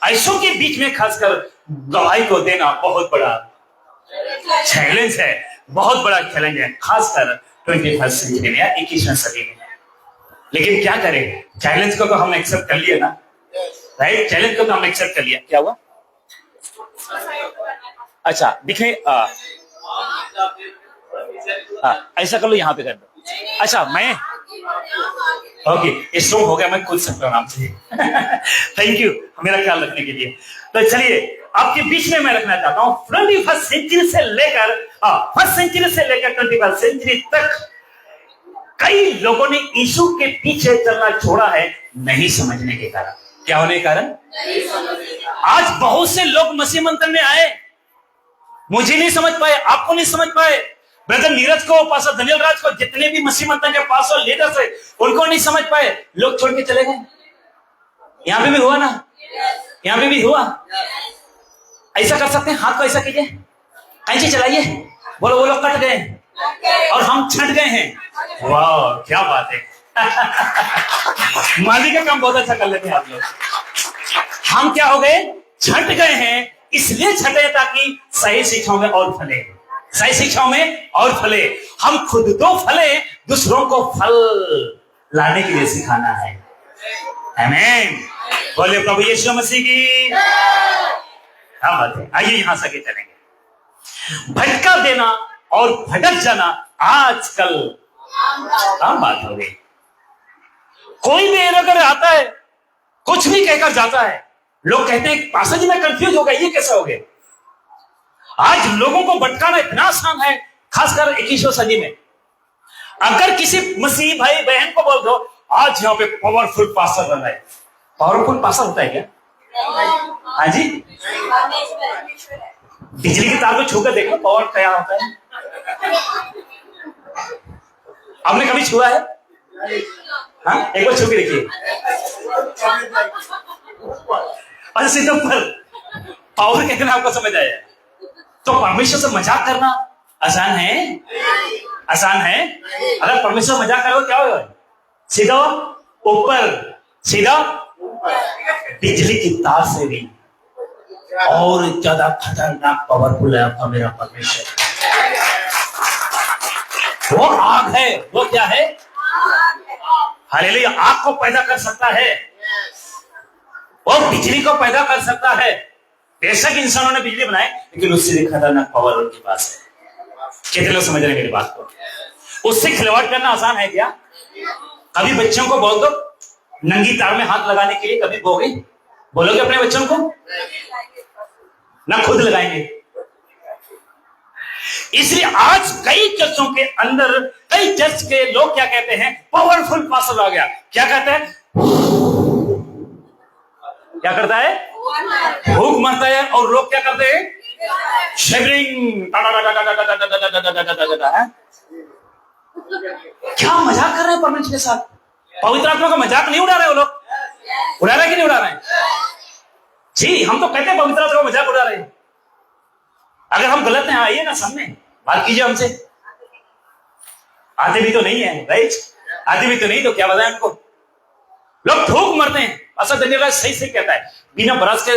ऐसों के बीच में खासकर गवाही को देना बहुत बड़ा चैलेंज है, बहुत बड़ा चैलेंज है, खासकर 21st सेंचुरी में, 21वीं सदी में। लेकिन क्या करें, चैलेंज को तो हम एक्सेप्ट कर लिया ना, राइट? चैलेंज को तो हम एक्सेप्ट कर लिया। क्या हुआ? अच्छा दिखे, ऐसा कर लो, यहां पे कर दो। अच्छा मैं ओके स्ट्रोंग हो गया, मैं खुद सकता हूँ आराम से। थैंक यू मेरा ख्याल रखने के लिए। तो चलिए आपके बीच में मैं रखना चाहता हूं 21st सेंचुरी से लेकर 1st सेंचुरी से लेकर 21st सेंचुरी तक कई लोगों ने यीशु के पीछे चलना छोड़ा है, नहीं समझने के कारण। क्या होने के कारण? आज बहुत से लोग मसीह मंत्र में आए, मुझे नहीं समझ पाए, आपको नहीं समझ पाए, ब्रदर नीरज को, पास्टर दनियल राज को, जितने भी मसीह मंत्र के पास और लीडर्स है उनको नहीं समझ पाए, लोग छोड़ के चले गए। यहां पे भी हुआ ना, यहां पे भी हुआ। ऐसा कर सकते हैं, हाथ को ऐसा कीजिए, कैंची चलाइए, बोलो वो लोग कट गए और हम छट गए हैं। वाह क्या बात है। माली का काम बहुत अच्छा कर लेते हैं आप लोग। हम क्या हो गए, छट गए हैं। इसलिए छटे ताकि सही शिक्षाओं में और फले, सही शिक्षाओं में और फले। हम खुद तो फले, दूसरों को फल लाने के लिए सिखाना है। आमीन। बोले प्रभु यीशु मसीह की। क्या बात है। आइए यहां से आगे चलेंगे। भटका देना और भटक जाना आजकल आम बात हो गई। कोई भी अगर आता है, कुछ भी कहकर जाता है, लोग कहते हैं पास्टर जी मैं कंफ्यूज हो गया, ये कैसे हो गया। आज लोगों को भटकाना इतना आसान है, खासकर 21वीं सदी में। अगर किसी मसीह भाई बहन को बोल दो आज यहाँ पे पावरफुल पास्टर बन रहा है, पावरफुल पास्टर होता है क्या? हाँ जी, बिजली की तार को छूकर देखो पावर क्या होता है। आपने कभी छुआ है? हाँ, एक बार छू के देखिए। अच्छा सीधे ऊपर पावर कहते हैं, आपको समझ आया? तो परमेश्वर से मजाक करना आसान है? आसान है? अगर परमेश्वर मजाक करो क्या होगा? सीधा ऊपर, सीधा बिजली की तार से भी और ज्यादा खतरनाक पावरफुल है आपका मेरा परमेश्वर। वो आग है। वो क्या है? हालेलुया। आग को पैदा कर सकता है, वो बिजली को पैदा कर सकता है। बेशक इंसानों ने बिजली बनाई, लेकिन उससे भी खतरनाक पावर उनके पास है। कितने लोग समझ रहे मेरी बात को? उससे खिलवाड़ करना आसान है क्या? कभी बच्चों को बोल दो नंगी तार में हाथ लगाने के लिए, कभी बोलोगे अपने बच्चों को? ना खुद लगाएंगे। इसलिए आज कई चर्चों के अंदर, कई चर्च के लोग क्या कहते हैं, पावरफुल पास्टर आ गया। क्या कहते हैं? क्या करता है? भूख मारता है। और लोग क्या करते हैं? शिवरिंग। क्या मजाक कर रहे हैं परमेश्वर के साथ? पवित्र आत्मा का मजाक नहीं उड़ा रहे वो लोग? उड़ा रहे कि नहीं उड़ा रहे? जी, हम तो कहते हैं पवित्र आत्मा का मजाक उड़ा रहे हैं। अगर हम गलत हैं आइए ना सामने बात कीजिए हमसे। आते भी तो नहीं है, राइट? आते भी तो नहीं, तो क्या बताएं हमको? लोग फूंक मरते हैं। असल धन्यवाद सही से कहता है, बिना बरस के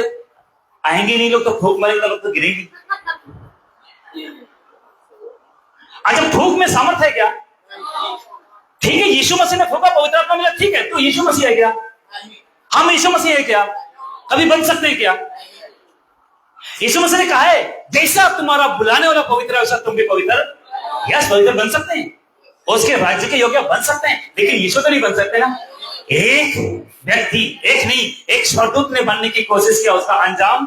आएंगे नहीं लोग, तो फूंक मरेंगे, लोग तो गिरेंगे। अच्छा, फूंक में सामर्थ्य है क्या? ठीक है, यीशु मसीह ने फूंका, पवित्र आत्मा मिला, ठीक है, तो यीशु मसीह है क्या? हम यीशु मसीह है क्या? कभी बन सकते हैं क्या? यीशु मसीह ने कहा है जैसा तुम्हारा बुलाने वाला पवित्र है वैसा तुम भी पवित्र, यस पवित्र बन सकते हैं, उसके राज्य के योग्य बन सकते हैं। लेकिन यीशु तो नहीं बन सकते ना। एक व्यक्ति, एक नहीं, एक स्वर्गदूत ने बनने की कोशिश किया, उसका अंजाम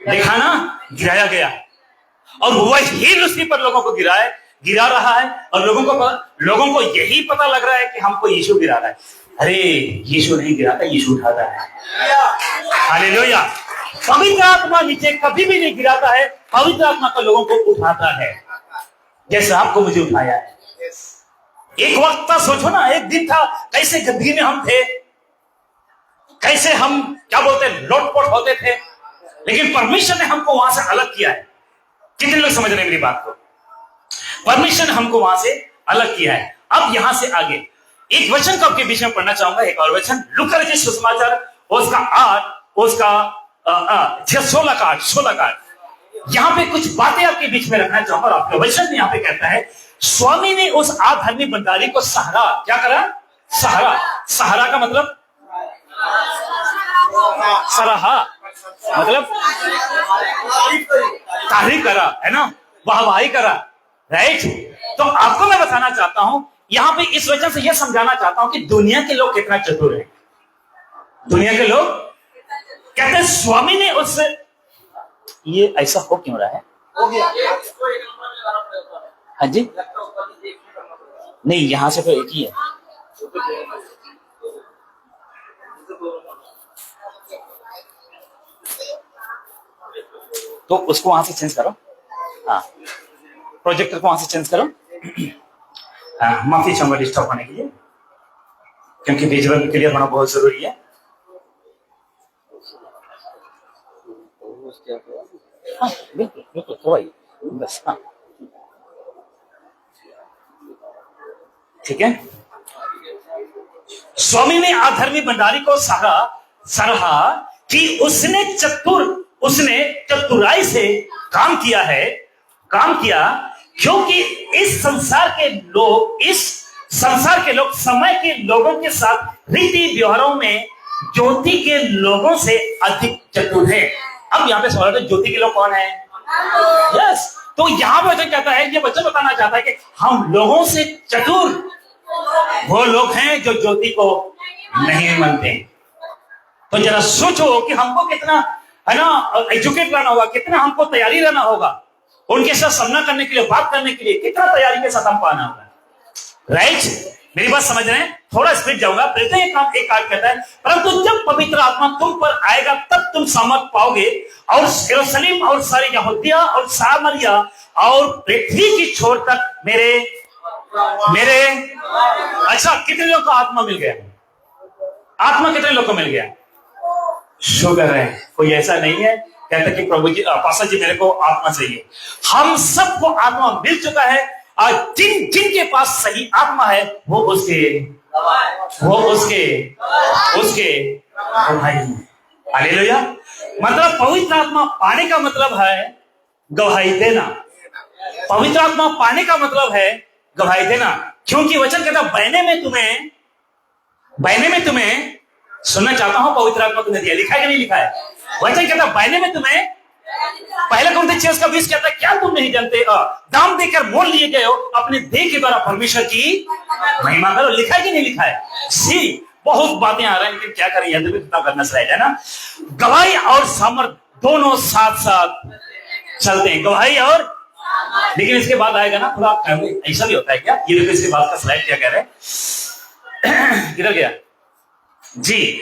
देखा ना, गिराया गया। और वही लूसीफर लोगों को गिरा रहा है। और लोगों को यही पता लग रहा है कि हमको यीशु गिरा रहा है। अरे यीशु नहीं गिराता, यीशु उठाता है। हालेलुया। पवित्र आत्मा नीचे कभी भी नहीं गिराता है, पवित्र आत्मा तो लोगों को उठाता है, जैसे आपको मुझे उठाया है। एक वक्त था, सोचो ना, एक दिन था, कैसे गंदगी में हम थे, कैसे हम क्या बोलते लोटपोट होते थे, लेकिन परमेश्वर ने हमको वहां से अलग किया है। कितने लोग समझ रहे हैं मेरी बात को? परमेश्वर ने हमको वहां से अलग किया है। अब यहां से आगे एक वचन को आपके बीच में पढ़ना चाहूंगा, एक और वचन, लूका रचित सुसमाचार उसका 16 का 8। यहां पे कुछ बातें आपके बीच में रखना चाहूंगा। और आपका वचन यहां पे कहता है, स्वामी ने उस आधर्मी भंडारी को सहारा। क्या करा? सहारा का मतलब सराहा, मतलब तारीफ करा, है ना, वाहवाही करा, राइट? तो आपको मैं बताना चाहता हूं यहां पे, इस वजह से यह समझाना चाहता हूं कि दुनिया के लोग कितना चतुर है। दुनिया के लोग कहते हैं स्वामी ने उस, ये ऐसा हो क्यों रहा है? हाँ जी, नहीं यहां से तो एक ही है। तो उसको वहां से चेंज करो। हाँ, प्रोजेक्टर को वहां से चेंज करो। हाँ, माफी चाहूंगा डिस्टर्ब होने के लिए, क्योंकि विजुअल क्लियर होना बहुत जरूरी है। हाँ, बिल्कुल बिल्कुल करवाइए बस। हाँ ठीक है। स्वामी ने आधर्मी भंडारी को सहारा, सराहा कि उसने चतुराई से काम किया है, क्योंकि इस संसार के लोग समय के लोगों के साथ रीति व्यवहारों में ज्योति के लोगों से अधिक चतुर है। अब यहाँ पे सवाल है, ज्योति के लोग कौन है? यस, तो यहाँ पे वचन कहता है, ये वचन बताना चाहता है कि हम लोगों से चतुर वो लोग हैं जो ज्योति को नहीं मानते। तो जरा सोचो कि हमको कितना है ना एजुकेट रहना होगा, कितना हमको तैयारी रहना होगा उनके साथ सामना करने के लिए, बात करने के लिए, कितना तैयारी के साथ हमको आना होगा। राइट, मेरी बात समझ रहे हैं? थोड़ा स्पीड जाऊंगा। एक कार्य कहता है, परंतु जब पवित्र आत्मा तुम पर आएगा तब तुम सामर्थ पाओगे और यरूशलेम और सारी यहूदिया और सामरिया और पृथ्वी की छोर तक मेरे अच्छा, कितने लोग को आत्मा मिल गया? आत्मा कितने लोग को मिल गया? शुक्र है, कोई ऐसा नहीं है कहता कि प्रभु जी, पासा जी मेरे को आत्मा चाहिए। हम सबको आत्मा मिल चुका है और जिनके पास सही आत्मा है वो उसके भाई। हालेलुया। मतलब पवित्र आत्मा पाने का मतलब है गवाही देना। पवित्र आत्मा पाने का मतलब है गवाही देना, क्योंकि वचन कहता बहने में तुम्हें सुनना चाहता हूं, पवित्र आत्मा तुम्हें दिया, लिखा है कि नहीं लिखा है? वचन कहता बहने में तुम्हें, पहले कौन 6:20 कहता है, क्या तुम नहीं जानते दाम देकर मोल लिए गए हो, अपने देह के द्वारा परमेश्वर की महिमा करो। लिखा है कि नहीं लिखा है? सी बहुत बातें आ रही हैं, लेकिन क्या करें, यदि कितना करना चाहिए ना। गवाही और सामर्थ दोनों साथ साथ चलते हैं, गवाही और, लेकिन इसके बाद आएगा ना थोड़ा, ऐसा भी होता है क्या? ये देखो इसके बाद का स्लाइड क्या कह रहे हैं, किधर गया जी?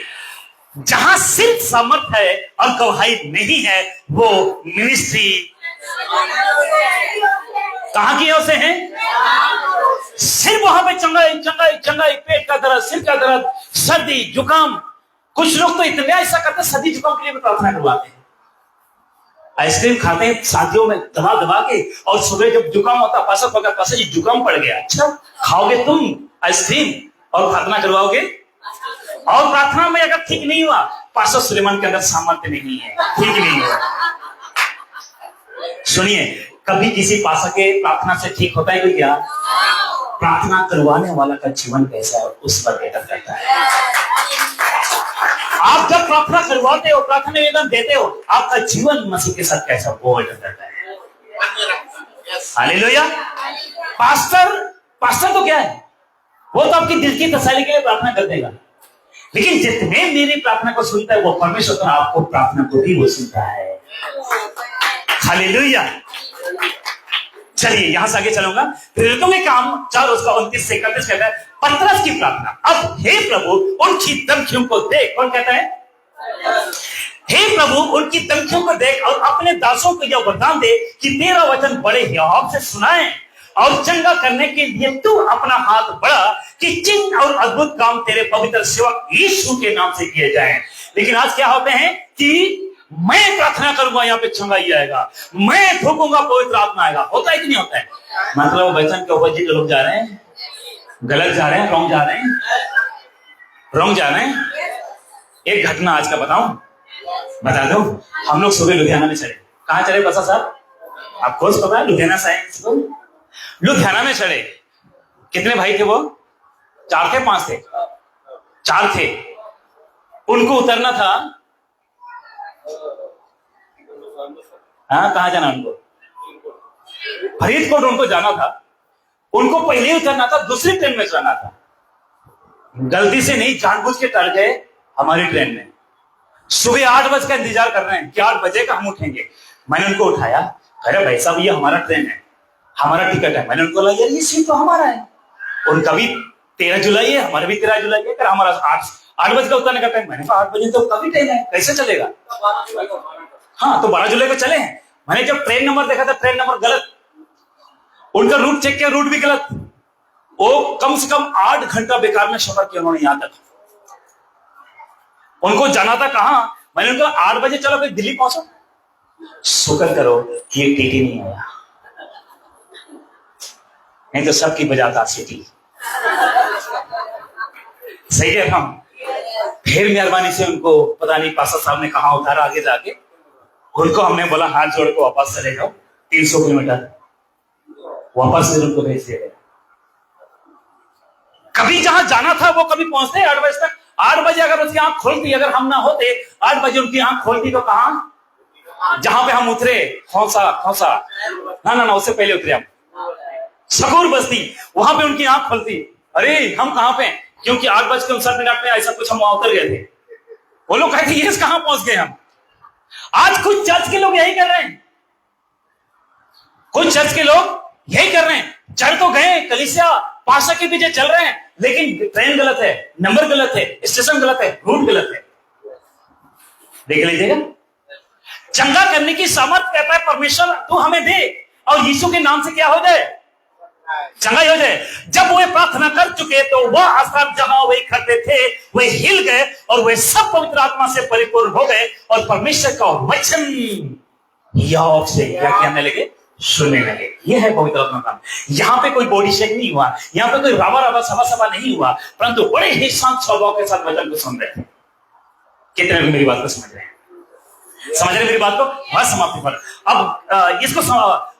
जहां सिर्फ सामर्थ है और गवाही नहीं है, वो मिनिस्ट्री कहां की ओर से है? सिर्फ वहां पे चंगाई, पेट का दर्द, सिर का दर्द, सर्दी जुकाम। कुछ लोग तो इतने ऐसा करते हैं, सर्दी जुकाम के लिए भी प्रार्थना करवाते हैं, आइसक्रीम खाते हैं शादियों में दबा के, और सुबह जब जुकाम होता है, पासा जी जुकाम पड़ गया, अच्छा खाओगे तुम आइसक्रीम और प्रार्थना करवाओगे? और प्रार्थना में अगर ठीक नहीं हुआ, पास्टर सुलेमान के अंदर सामर्थ्य नहीं है, ठीक नहीं हुआ। सुनिए, कभी किसी पासा के प्रार्थना से ठीक होता है क्या? प्रार्थना करवाने वाला का जीवन कैसा है उस पर निर्भर करता है। आप जब प्रार्थना करवाते हो, प्रार्थना निवेदन देते हो, आपका जीवन मसीह के साथ कैसा वो निर्भर करता है। हालेलुया। पास्टर तो क्या है? वो तो आपकी दिल की तसल्ली के लिए प्रार्थना कर देगा, लेकिन जितने मेरी प्रार्थना को सुनता है वो परमेश्वर तो आपको प्रार्थना को भी वो सुनता है। हालेलुया। चलिए यहां से आगे चलूंगा। प्रेरितों के काम 4:29-31 कहता है, पतरस की प्रार्थना, अब हे प्रभु उनकी धमकियों को देख। कौन कहता है? हे प्रभु उनकी धमकियों को देख और अपने दासों को यह वरदान दे कि तेरा वचन बड़े हियाव से सुनाए और चंगा करने के लिए तू अपना हाथ बढ़ा कि चिन्ह और अद्भुत काम तेरे पवित्र सेवक यीशु के नाम से किए जाएं। लेकिन आज क्या होते हैं कि मैं प्रार्थना करूंगा, यहाँ पे चंगाई आएगा, मैं ठोकूंगा पवित्र आत्मा आएगा। होता है कि नहीं होता है? मतलब वचन के ऊपर जी लोग जा रहे हैं, गलत जा रहे हैं, रॉन्ग जा रहे हैं। एक घटना आज का बता दो। हम लोग सुबह लुधियाना में चले। कहां चले बसा साहब? आपको पता है? लुधियाना साइंस लुधियाना में चढ़े। कितने भाई थे वो? 4 थे 5 थे? 4 थे। उनको उतरना था, हाँ कहां जाना उनको? फरीदकोट उनको जाना था। उनको पहले ही उतरना था, दूसरी ट्रेन में चढ़ना था। गलती से नहीं, जानबूझ के चढ़ गए हमारी ट्रेन में। सुबह 8 बजे का इंतजार कर रहे हैं कि 8 बजे का हम उठेंगे। मैंने उनको उठाया, अरे भाई साहब ये हमारा ट्रेन है, हमारा टिकट है। मैंने उनको लगा यार ये सीट तो हमारा है। उनका भी 13 जुलाई है, हमारा भी 13 जुलाई है। हमारा 8 बजे का उतरने का टाइम। मैंने कहा 8 बजे तो काफी टाइम है, कैसे चलेगा? हाँ तो 12 जुलाई को चले हैं। मैंने जब ट्रेन नंबर देखा था, ट्रेन नंबर गलत, उनका रूट चेक किया, रूट भी गलत। वो कम से कम 8 घंटा बेकार में सफर किया उन्होंने यहां तक। उनको जाना था कहां? मैंने उनको 8 बजे चलो फिर दिल्ली पहुंचो। शुक्र करो कि एक टीटी नहीं आया, नहीं तो सबकी बजाता सिटी। सही है हम। फिर मेहरबानी से उनको पता नहीं पास्टर साहब ने कहा उतारा आगे जाके, उनको हमने बोला हाथ जोड़ के वापस चले जाओ, 300 किलोमीटर वापस फिर उनको भेज दिया गया। कभी जहां जाना था वो कभी पहुंचते 8 बजे तक। 8 बजे अगर उसकी आंख खोलती, अगर हम ना होते 8 बजे उनकी आंख खोलती तो कहां, जहां पे हम उतरे, खौसा ना उससे पहले उतरे हम शकूर बस्ती, वहां पे उनकी आंख खुलती। अरे हम कहां पे, क्योंकि 8:59 में ऐसा कुछ हम वहां उतर गए थे। वो लोग कहते ये कहां पहुंच गए हम। आज कुछ चर्च के लोग यही कर रहे हैं, कुछ चर्च के लोग यही कर रहे हैं। चढ़ तो गए, कलीसिया पाशा के पीछे चल रहे हैं, लेकिन ट्रेन गलत है, नंबर गलत है, स्टेशन गलत है, रूट गलत है। देख लीजिएगा, चंगा करने की सामर्थ्य कहता है परमेश्वर तू हमें दे, और यीशु के नाम से क्या हो जाए, चंगाई हो जाए। जब वे प्रार्थना कर चुके तो वह आस्थान जहां वे खड़े थे वे हिल गए और वे सब पवित्र आत्मा से परिपूर्ण हो गए और परमेश्वर का वचन याव से क्या कहने लगे, सुनने लगे। यह है पवित्र आत्मा का। यहां पे कोई बॉडी शेक नहीं हुआ, यहां पे कोई रावा सभा नहीं हुआ, परंतु बड़े ही शांत स्वभाव के साथ वचन को सुन रहे थे। कितने लोग मेरी बात को समझ रहे हैं, समझ रहे मेरी बात को। बस समाप्ति पर अब इसको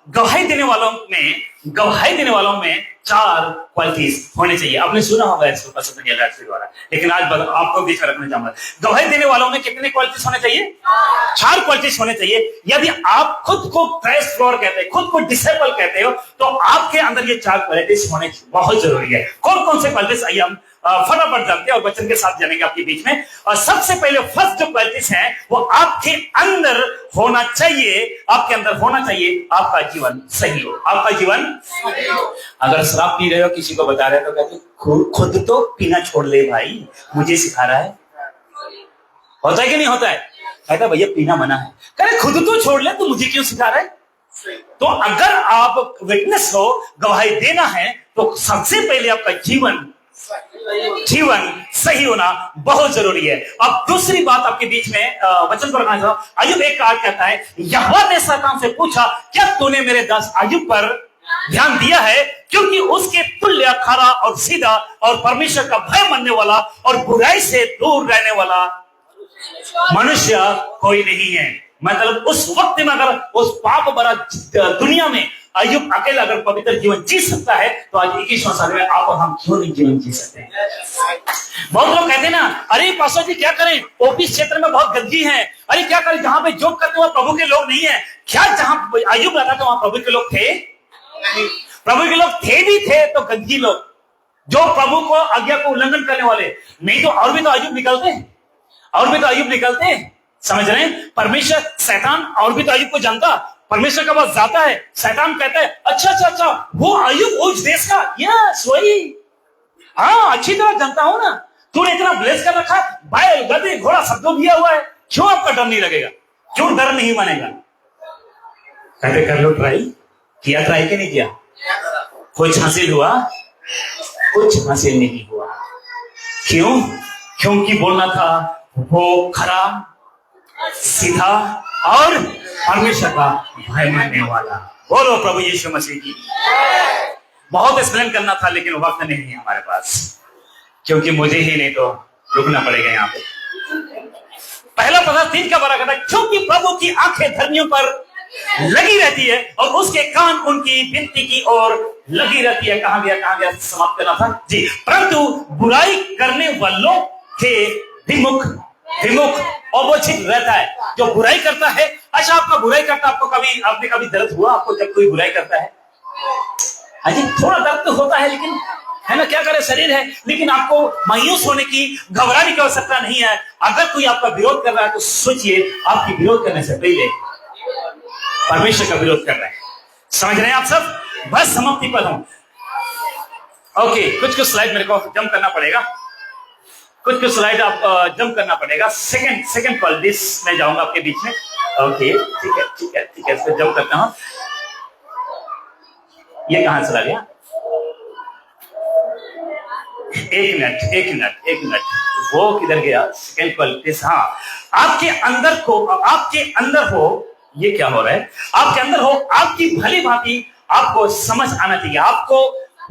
गवाही देने वालों में 4 क्वालिटीज होने चाहिए। आपने सुना होगा इसको पसंद द्वारा, लेकिन आज आपको बीच में रखने चाहूंगा। गवाही देने वालों में कितने क्वालिटीज होने चाहिए, 4 क्वालिटीज होने चाहिए। यदि आप खुद को क्राइस्ट फॉलोअर कहते हैं, खुद को डिसाइपल कहते हो, तो आपके अंदर ये 4 क्वालिटीज होने बहुत जरूरी है। कौन कौन से क्वालिटीज, आइए हम फटाफट जानते हैं और वचन के साथ जानेंगे आपके बीच में। और सबसे पहले फर्स्ट जो क्वालिटीज है वो आपके अंदर होना चाहिए, आपके अंदर होना चाहिए आपका जीवन सही हो, आपका जीवन सही हो। अगर शराब पी रहे हो, किसी को बता रहे हो, तो कहते खुद तो पीना छोड़ ले भाई, मुझे सिखा रहा है। होता है कि नहीं होता है, कहता भैया पीना मना है, कह खुद तो छोड़ ले, तो मुझे क्यों सिखा रहा है। तो अगर आप विटनेस हो, गवाही देना है, तो सबसे पहले आपका जीवन सही होना बहुत जरूरी है। अब दूसरी बात आपके बीच में वचन को रखना चाहूं। अय्यूब 1:8 कहता है, यहोवा ने शैतान से पूछा, क्या तूने मेरे दास अय्यूब पर ध्यान दिया है, क्योंकि उसके तुल्य खरा और सीधा और परमेश्वर का भय मानने वाला और बुराई से दूर रहने वाला मनुष्य कोई नहीं है। मतलब उस वक्त में अगर उस पाप भरा दुनिया में अय्यूब अकेला अगर पवित्र जीवन जी सकता है, तो आज 21वें सदी में आप और हम क्यों नहीं जीवन जी सकते हैं। बहुत लोग कहते हैं ना, अरे पास्टर जी क्या करें, ऑफिस क्षेत्र में बहुत गंदगी है, अरे क्या करें, जहां पे जॉब करते वहां प्रभु के लोग नहीं है। क्या जहां अय्यूब रहता था वहां प्रभु के लोग थे नहीं, प्रभु के लोग थे भी थे तो गंदगी लोग, जो प्रभु को आज्ञा को उल्लंघन करने वाले, नहीं तो और भी तो अय्यूब निकलते, समझ रहे हैं। परमेश्वर शैतान और भी तो अय्यूब को जानता, परमेश्वर का पास जाता है, शैतान कहता है अच्छा वो अय्यूब उस देश का, यस वही, हाँ अच्छी तरह जानता हूं ना, तूने इतना ब्लेस कर रखा, बैल गधे घोड़ा सब तो दिया हुआ है, क्यों आपका डर नहीं लगेगा, क्यों डर नहीं मानेगा। कहते कर लो ट्राई किया, ट्राई के नहीं किया, कुछ हासिल हुआ, कुछ हासिल नहीं हुआ। क्यों, क्योंकि बोलना था वो खरा सीधा और परमेश्वर का भय मानने वाला। बोलो प्रभु यीशु मसीह की। बहुत एक्सप्लेन करना था लेकिन वक्त नहीं है हमारे पास, क्योंकि मुझे ही नहीं तो रुकना पड़ेगा यहाँ पे। पहला पदार्थ 3 का बड़ा कहता है, क्योंकि प्रभु की आंखें धर्मियों पर लगी रहती है और उसके कान उनकी विनती की ओर लगी रहती है। कहां गया समाप्त करना था जी। परंतु बुराई करने वालों के विमुख अवोचित रहता है। जो बुराई करता है, अच्छा आपका बुराई करता, आपने कभी दर्द हुआ आपको जब कोई बुराई करता है? अजी थोड़ा दर्द तो होता है, लेकिन है ना, क्या करे, शरीर है, लेकिन आपको मायूस होने की, घबराने की आवश्यकता नहीं है। अगर कोई आपका विरोध कर रहा है तो सोचिए, आपकी विरोध करने से पहले परमेश्वर का विरोध कर रहे हैं। समझ रहे हैं आप सब? बस समाप्ति पर हूं। ओके, कुछ स्लाइड मेरे को जंप करना पड़ेगा, कुछ स्लाइड आप जंप करना पड़ेगा। सेकंड क्वालिटीज में जाऊंगा आपके बीच में। ओके ठीक है, इसको जंप करता हूं। ये कहां चला गया? एक मिनट, वो किधर गया? सेकंड क्वालिटीज, हाँ, आपके अंदर हो, ये क्या हो रहा है? आपके अंदर हो, आपकी भली भांति आपको समझ आना चाहिए, आपको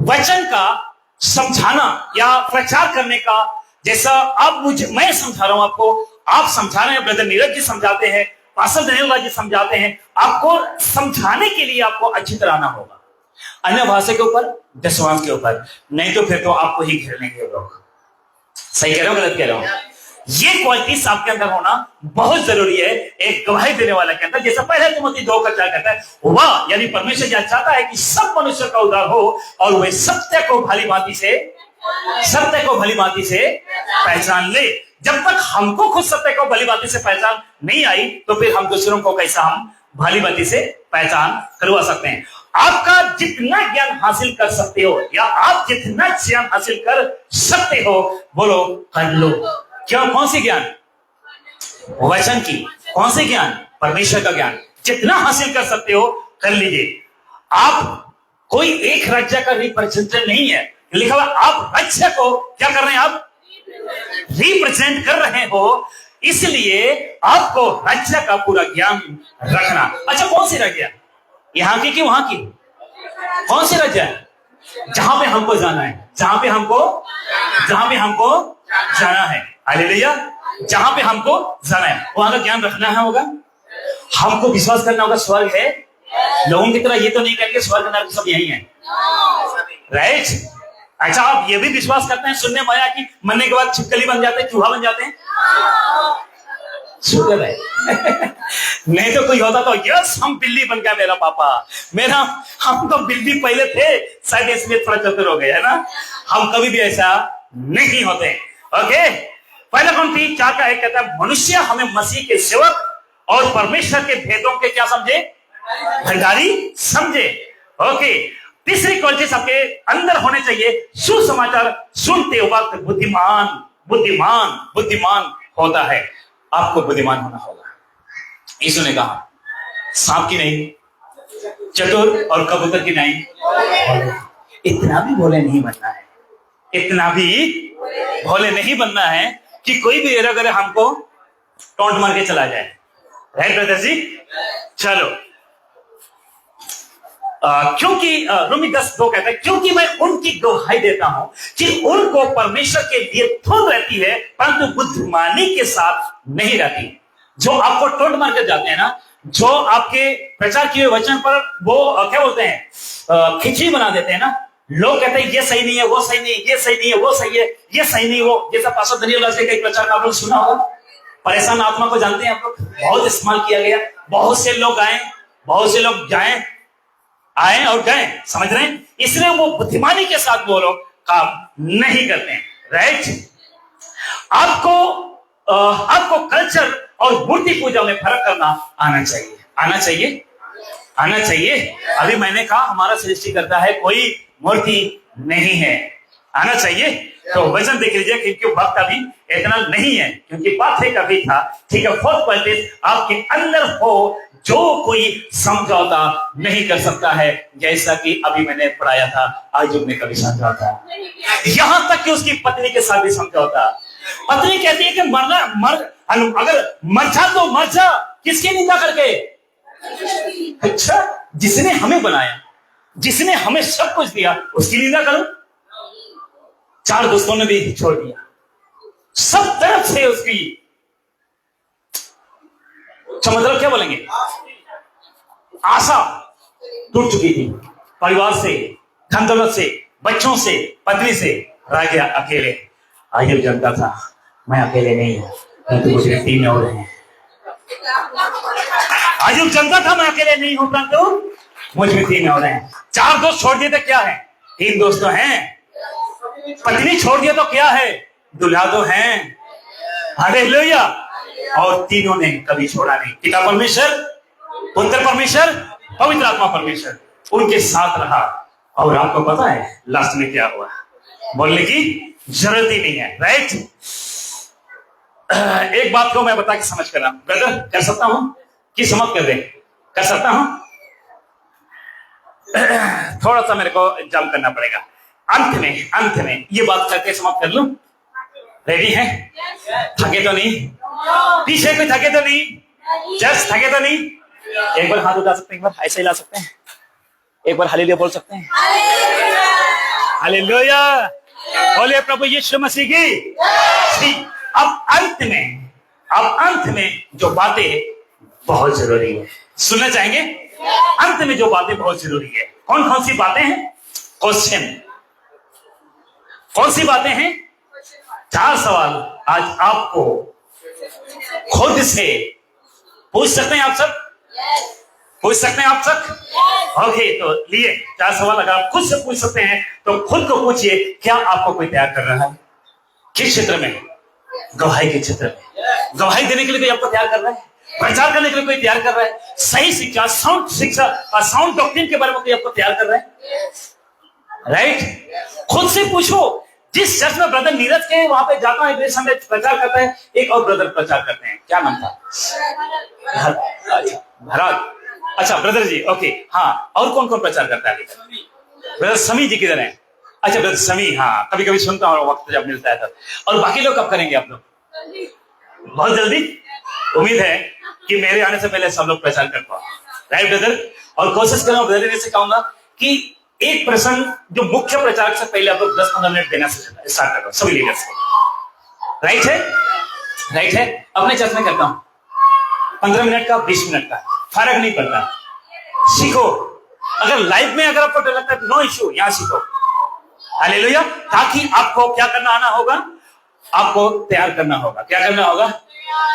वचन का समझाना या प्रचार करने का जैसा आप मैं समझा रहा हूं आपको, आप समझा रहे हैं, ब्रदर नीरज जी समझाते हैं, पास्टर दनियल जी समझाते हैं, आपको समझाने के लिए आपको अच्छी तरह आना होगा। अन्य भाषा के ऊपर, दशवांश के ऊपर, नहीं तो फिर तो आपको ही घेर लेंगे लोग। सही कह रहा हूं, गलत कह रहा हूं? ये क्वालिटीज आपके अंदर होना बहुत जरूरी है एक गवाही देने वाले के अंदर। जैसे पहले तिमोथी 2:4 कहता है, वह यानी परमेश्वर यह चाहता है कि सब मनुष्य का उद्धार हो और वे सत्य को भली भांति से पहचान ले। जब तक हमको खुद सत्य को भली भांति से पहचान नहीं आई, तो फिर हम दूसरों को कैसा हम भली भांति से पहचान करवा सकते हैं। आपका जितना ज्ञान हासिल कर सकते हो, या आप जितना ज्ञान हासिल कर सकते हो, बोलो कर लो। क्यों? कौन सी ज्ञान? वचन की। कौन से ज्ञान? परमेश्वर का ज्ञान। जितना हासिल कर सकते हो कर लीजिए। आप कोई एक राज्य का रिप्रेजेंटेटिव नहीं है, लिखा हुआ आप राज्य को क्या कर रहे हैं? आप रिप्रेजेंट कर रहे हो, इसलिए आपको राज्य का पूरा ज्ञान रखना। अच्छा, कौन सी राज्य? यहां की कि वहां की? कौन सी राज्य है? जहां पे हमको जाना है, जहां पे हमको जाना है। हालेलुया। जहां पे हमको जाना है वहां का ज्ञान रखना है होगा। हमको विश्वास करना होगा स्वर्ग है। लोगों की तरह ये तो नहीं कहेंगे स्वर्ग नरक सब यही है, राइट? अच्छा, आप ये भी विश्वास करते हैं, सुनने में आया कि मरने के बाद छिपकली बन जाते हैं, चूहा बन जाते हैं? शुक्र है। नहीं तो कोई होता तो यस हम बिल्ली बन गया मेरा पापा, हम तो बिल्ली पहले थे, शायद इसमें थोड़ा चतुर हो गए, है ना? हम कभी भी ऐसा नहीं होते। ओके, पहला कुरिन्थी 4:1 कहता है, मनुष्य हमें मसीह के सेवक और परमेश्वर के भेदों के क्या समझे? भंडारी समझे। ओके, तीसरी क्वालिटी आपके अंदर होने चाहिए, सुसमाचार सुनते वक्त बुद्धिमान होता है। आपको बुद्धिमान होना होगा। यीशु ने कहा, सांप की नहीं, चतुर और कबूतर की नहीं, इतना भी भोले नहीं बनना है, इतना भी भोले नहीं बनना है कि कोई भी एरा करे हमको टोंट मार के चला जाए। राइट ब्रदर जी? चलो, क्योंकि रोमी 10:2 कहता है, क्योंकि मैं उनकी गवाही देता हूं कि उनको परमेश्वर के लिए थोड़ रहती है, परंतु बुद्धिमानी के साथ नहीं रहती। जो आपको टोंट मार कर जाते हैं ना, जो आपके प्रचार किए वचन पर वो क्या बोलते हैं, खिचड़ी बना देते हैं ना, लोग कहते हैं ये सही नहीं है, वो सही नहीं है, ये सही नहीं है, वो सही है, ये सही नहीं वो। जैसा पास्टर दनियल जी का प्रचार आप लोग सुना होगा, परेशान आत्मा को जानते हैं आप लोग, बहुत इस्तेमाल किया गया, बहुत से लोग आए, बहुत से लोग आए और गए, समझ रहे हैं? इसलिए वो बुद्धिमानी के साथ वो लोग काम नहीं करते हैं। राइट? आपको कल्चर और मूर्ति पूजा में फर्क करना आना चाहिए। अभी मैंने कहा हमारा सृष्टिकर्ता है, कोई मूर्ति नहीं है, आना चाहिए। तो वचन देख लीजिए, क्योंकि वक्त अभी इतना नहीं है, क्योंकि बात है कभी था। ठीक है, फोर्थ क्वालिटी आपके अंदर हो, जो कोई समझौता नहीं कर सकता है, जैसा कि अभी मैंने पढ़ाया था, आयुब ने कभी समझौता, यहां तक कि उसकी पत्नी के साथ भी समझौता। पत्नी कहती है कि अगर मर जा तो मर जा, किसकी निंदा करके? अच्छा, जिसने हमें बनाया, जिसने हमें सब कुछ दिया, उसकी निंदा करो? 4 दोस्तों ने भी छोड़ दिया, सब तरफ से उसकी, मतलब क्या बोलेंगे, आशा टूट चुकी थी, परिवार से, धन दौलत से, बच्चों से, पत्नी से, रह गया अकेले। आयुब जानता था मैं अकेले नहीं हूं, परंतु मुझे 3 और हैं। आयुब जानता था मैं अकेले नहीं हूं, परंतु मुझ में 3 और हैं। 4 दोस्त छोड़ दिए तो क्या है? 3 दोस्त तो हैं। पत्नी छोड़ दिया तो क्या है? दुल्हा तो हैं। हालेलुया। और तीनों ने कभी छोड़ा नहीं। पिता परमेश्वर, पुत्र परमेश्वर, पवित्र आत्मा परमेश्वर उनके साथ रहा। और आपको पता है लास्ट में क्या हुआ? बोलने की जरूरत ही नहीं है। राइट? एक बात को मैं बता के समझ कर रहा हूं, ब्रदर कर सकता हूं कि समझ कर दे? कर सकता हूं? थोड़ा सा मेरे को जम करना पड़ेगा। अंत में ये बात करके समाप्त कर लूं। रेडी है? थके तो नहीं? पीछे कोई थके तो नहीं? जस्ट थके तो नहीं? एक बार हाथ उठा सकते हैं, एक बार ऐसे हिला सकते हैं, एक बार हालेलुया बोल सकते हैं? हालेलुया। बोलिए प्रभु यीशु मसीह की। ठीक, अब अंत में जो बातें बहुत जरूरी है सुनना चाहेंगे। अंत में जो बातें बहुत जरूरी है, कौन कौन सी बातें हैं? क्वेश्चन। कौन सी बातें हैं? 4 सवाल आज आपको खुद से पूछ सकते हैं। आप सब पूछ सकते हैं। आप सब ओके, तो लिए 4 सवाल अगर आप खुद से पूछ सकते हैं तो खुद को पूछिए, क्या आपको कोई तैयार कर रहा है? किस क्षेत्र में? गवाही के क्षेत्र में। गवाही देने के लिए कोई आपको तैयार कर रहा है? प्रचार करने के लिए कोई तैयार कर रहा है? सही शिक्षा, साउंड शिक्षा और साउंड डॉक्ट्रिन के बारे में कोई आपको तैयार कर रहा है? राइट, खुद से पूछो। जिस चर्च में ब्रदर नीरज के वहां पे जाता है, संडे प्रचार करता है, एक और ब्रदर प्रचार करते हैं, क्या नाम था? भरत। अच्छा ब्रदर जी, ओके हाँ। और कौन कौन प्रचार करता है? ब्रदर समी जी किधर है? अच्छा ब्रदर समी, हाँ कभी कभी सुनता हूँ वक्त जब मिलता है तब। और बाकी लोग कब करेंगे आप लोग? बहुत जल्दी। उम्मीद है कि मेरे आने से पहले सब लोग प्रचार कर पाओ। राइट ब्रदर, और कोशिश करूंगा ब्रदर से कहूंगा कि एक प्रश्न जो मुख्य प्रचारक से पहले आप लोग 10-15 मिनट देना से स्टार्ट करो, सभी लीडर्स को। राइट है, राइट है। अपने चर्च में करता हूं 15 मिनट का, 20 मिनट का, फर्क नहीं पड़ता। सीखो। अगर लाइव में अगर आपको डर लगता है, नो इश्यू, यहां सीखो। हालेलुया। ताकि आपको क्या करना आना होगा? आपको तैयार करना होगा। क्या करना होगा?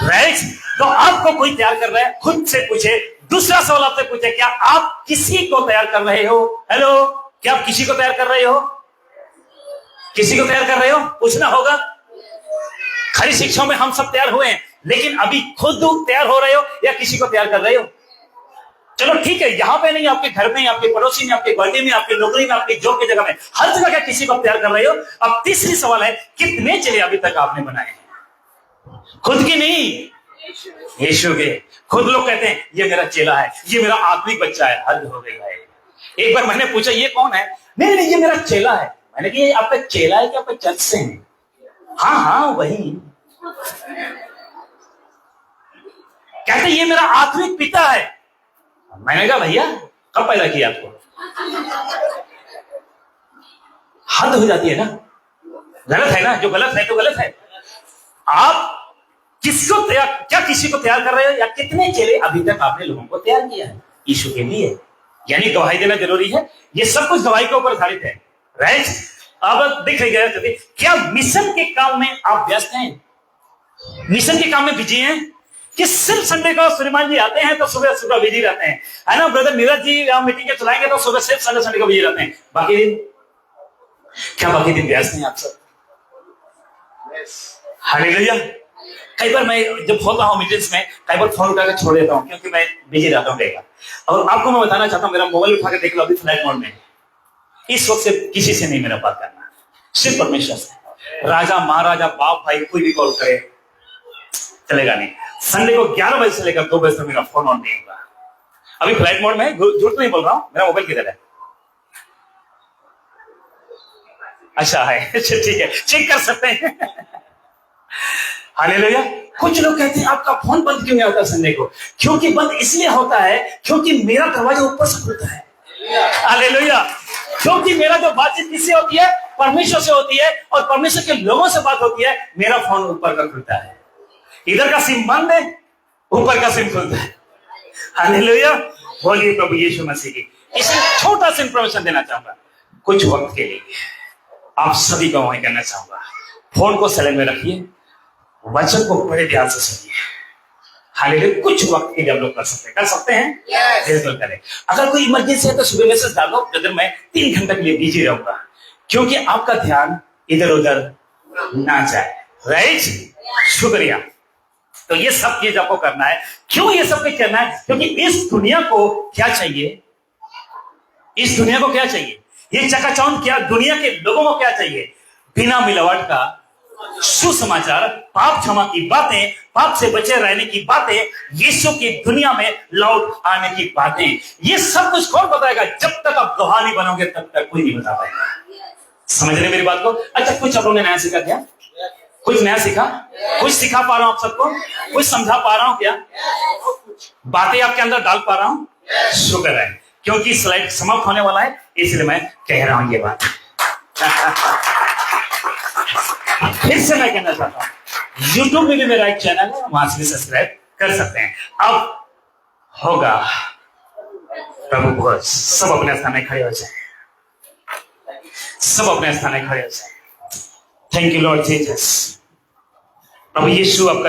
राइट। तो आपको कोई तैयार कर रहा है, खुद से पूछे। दूसरा सवाल आपसे पूछे, क्या आप किसी को तैयार कर रहे हो? हेलो, क्या आप किसी को तैयार कर रहे हो? किसी को तैयार कर रहे हो? पूछना होगा। खरी शिक्षा में हम सब तैयार हुए हैं, लेकिन अभी खुद तैयार हो रहे हो या किसी को तैयार कर रहे हो? चलो ठीक है, यहां पे नहीं, आपके घर में, आपके पड़ोसी में, आपके बर्थडे में, आपकी नौकरी में, आपकी जॉब की जगह में, हर जगह क्या किसी को तैयार कर रहे हो? अब तीसरी सवाल है, कितने चेले अभी तक आपने बनाए हैं? खुद की नहीं, यीशु के। खुद लोग कहते हैं ये मेरा चेला है, ये मेरा आत्मिक बच्चा है। हद हो गई है। एक बार मैंने पूछा ये कौन है? नहीं नहीं, ये मेरा चेला है। मैंने कहा ये आपका चेला है कि आपके चर्च से हैं? हाँ हाँ वही। कहते ये मेरा आत्मिक पिता है। मैंने कहा भैया कब पैदा किया आपको? हद हो जाती है ना। गलत है ना, जो गलत है तो गलत है। आप किसको तैयार, क्या किसी को तैयार कर रहे हो? या कितने चेले अभी तक आपने लोगों को तैयार किया है यीशु के लिए? यानी गवाही देना जरूरी है। ये सब कुछ गवाही के ऊपर आधारित है। राइट। अब दिख रही है, क्या मिशन के काम में आप व्यस्त हैं? मिशन के काम में बिजी हैं कि सिर्फ संडे को श्रीमान जी आते हैं तो सुबह सुबह बिजी रहते हैं, है ना? ब्रदर नीरज जी यहाँ मीटिंग के चलाएंगे तो सुबह सिर्फ संडे को बिजी रहते हैं, बाकी दिन क्या? बाकी दिन व्यस्त हैं आप सब? हालेलुया। कई बार मैं जब होता हूँ मीटिंग्स में, कई बार फोन उठाकर छोड़ देता हूँ क्योंकि मैं बिजी रहता हूँ कई बार। और आपको मैं बताना चाहता हूँ, मेरा मोबाइल उठा के देख लो, अभी फ्लाइट मोड में है। इस वक्त से किसी से नहीं मेरा बात करना, सिर्फ परमेश्वर से। राजा महाराजा बाप भाई कोई भी कॉल करे चलेगा नहीं। संडे को 11 बजे से लेकर 2 बजे तक मेरा फोन ऑन नहीं होगा। अभी फ्लाइट मोड में, झूठ नहीं बोल रहा हूं। मेरा मोबाइल किधर है? अच्छा है, ठीक है, चेक कर सकते हैं। हालेलुया। कुछ लोग कहते हैं आपका फोन बंद क्यों नहीं होता संडे को? क्योंकि बंद इसलिए होता है क्योंकि मेरा दरवाजा ऊपर से खुलता है। हालेलुया। क्योंकि मेरा जो बातचीत किससे होती है? परमेश्वर से होती है, और परमेश्वर के लोगों से बात होती है। मेरा फोन ऊपर का खुलता है। इधर का सिम बंद है, ऊपर का सिम खुलता है। हालेलुया। बोलिए प्रभु यीशु मसीह की। इसलिए छोटा सा इंफॉर्मेशन देना चाहूंगा कुछ वक्त के लिए, आप सभी को वही करना चाहूंगा। फोन को साइलेंट में रखिए, वचन को बड़े ध्यान से सुनिए। हालेलुया। कुछ वक्त के लिए हम लोग कर सकते हैं। बिल्कुल करें। अगर कोई इमरजेंसी है तो सुबह मैसेज डालो, ब्रदर मैं 3 घंटे के लिए बिजी रहूंगा, क्योंकि आपका ध्यान इधर उधर ना जाए। राइट। शुक्रिया। तो ये सब चीज आपको करना है। क्यों ये सब कुछ करना है? क्योंकि इस दुनिया को क्या चाहिए? इस दुनिया को क्या चाहिए? ये चकाचौंध क्या दुनिया के लोगों को क्या चाहिए? बिना मिलावट का सुसमाचार, पाप क्षमा की बातें, पाप से बचे रहने की बातें, यीशु की दुनिया में लौट आने की बातें। ये सब कुछ कौन बताएगा? जब तक आप गवाह नहीं बनोगे तब तक कोई नहीं बता पाएगा। समझ रहे मेरी बात को? अच्छा, कुछ आप लोगों ने नया सीखा क्या? कुछ नया सीखा? कुछ सिखा पा रहा हूं आप सबको? कुछ समझा पा रहा हूं क्या? बातें आपके अंदर डाल पा रहा हूं? शुक्र है, क्योंकि स्लाइड समाप्त होने वाला है, इसलिए मैं कह रहा हूं ये बात। फिर से मैं कहना चाहता हूं, यूट्यूब में भी मेरा एक चैनल है, वहां से भी सब्सक्राइब कर सकते हैं। अब होगा प्रभु भोज। सब अपने स्थान में खड़े हो जाए, सब अपने स्थान में खड़े हो जाए। Thank you Lord Jesus. प्रभु यीशु आपका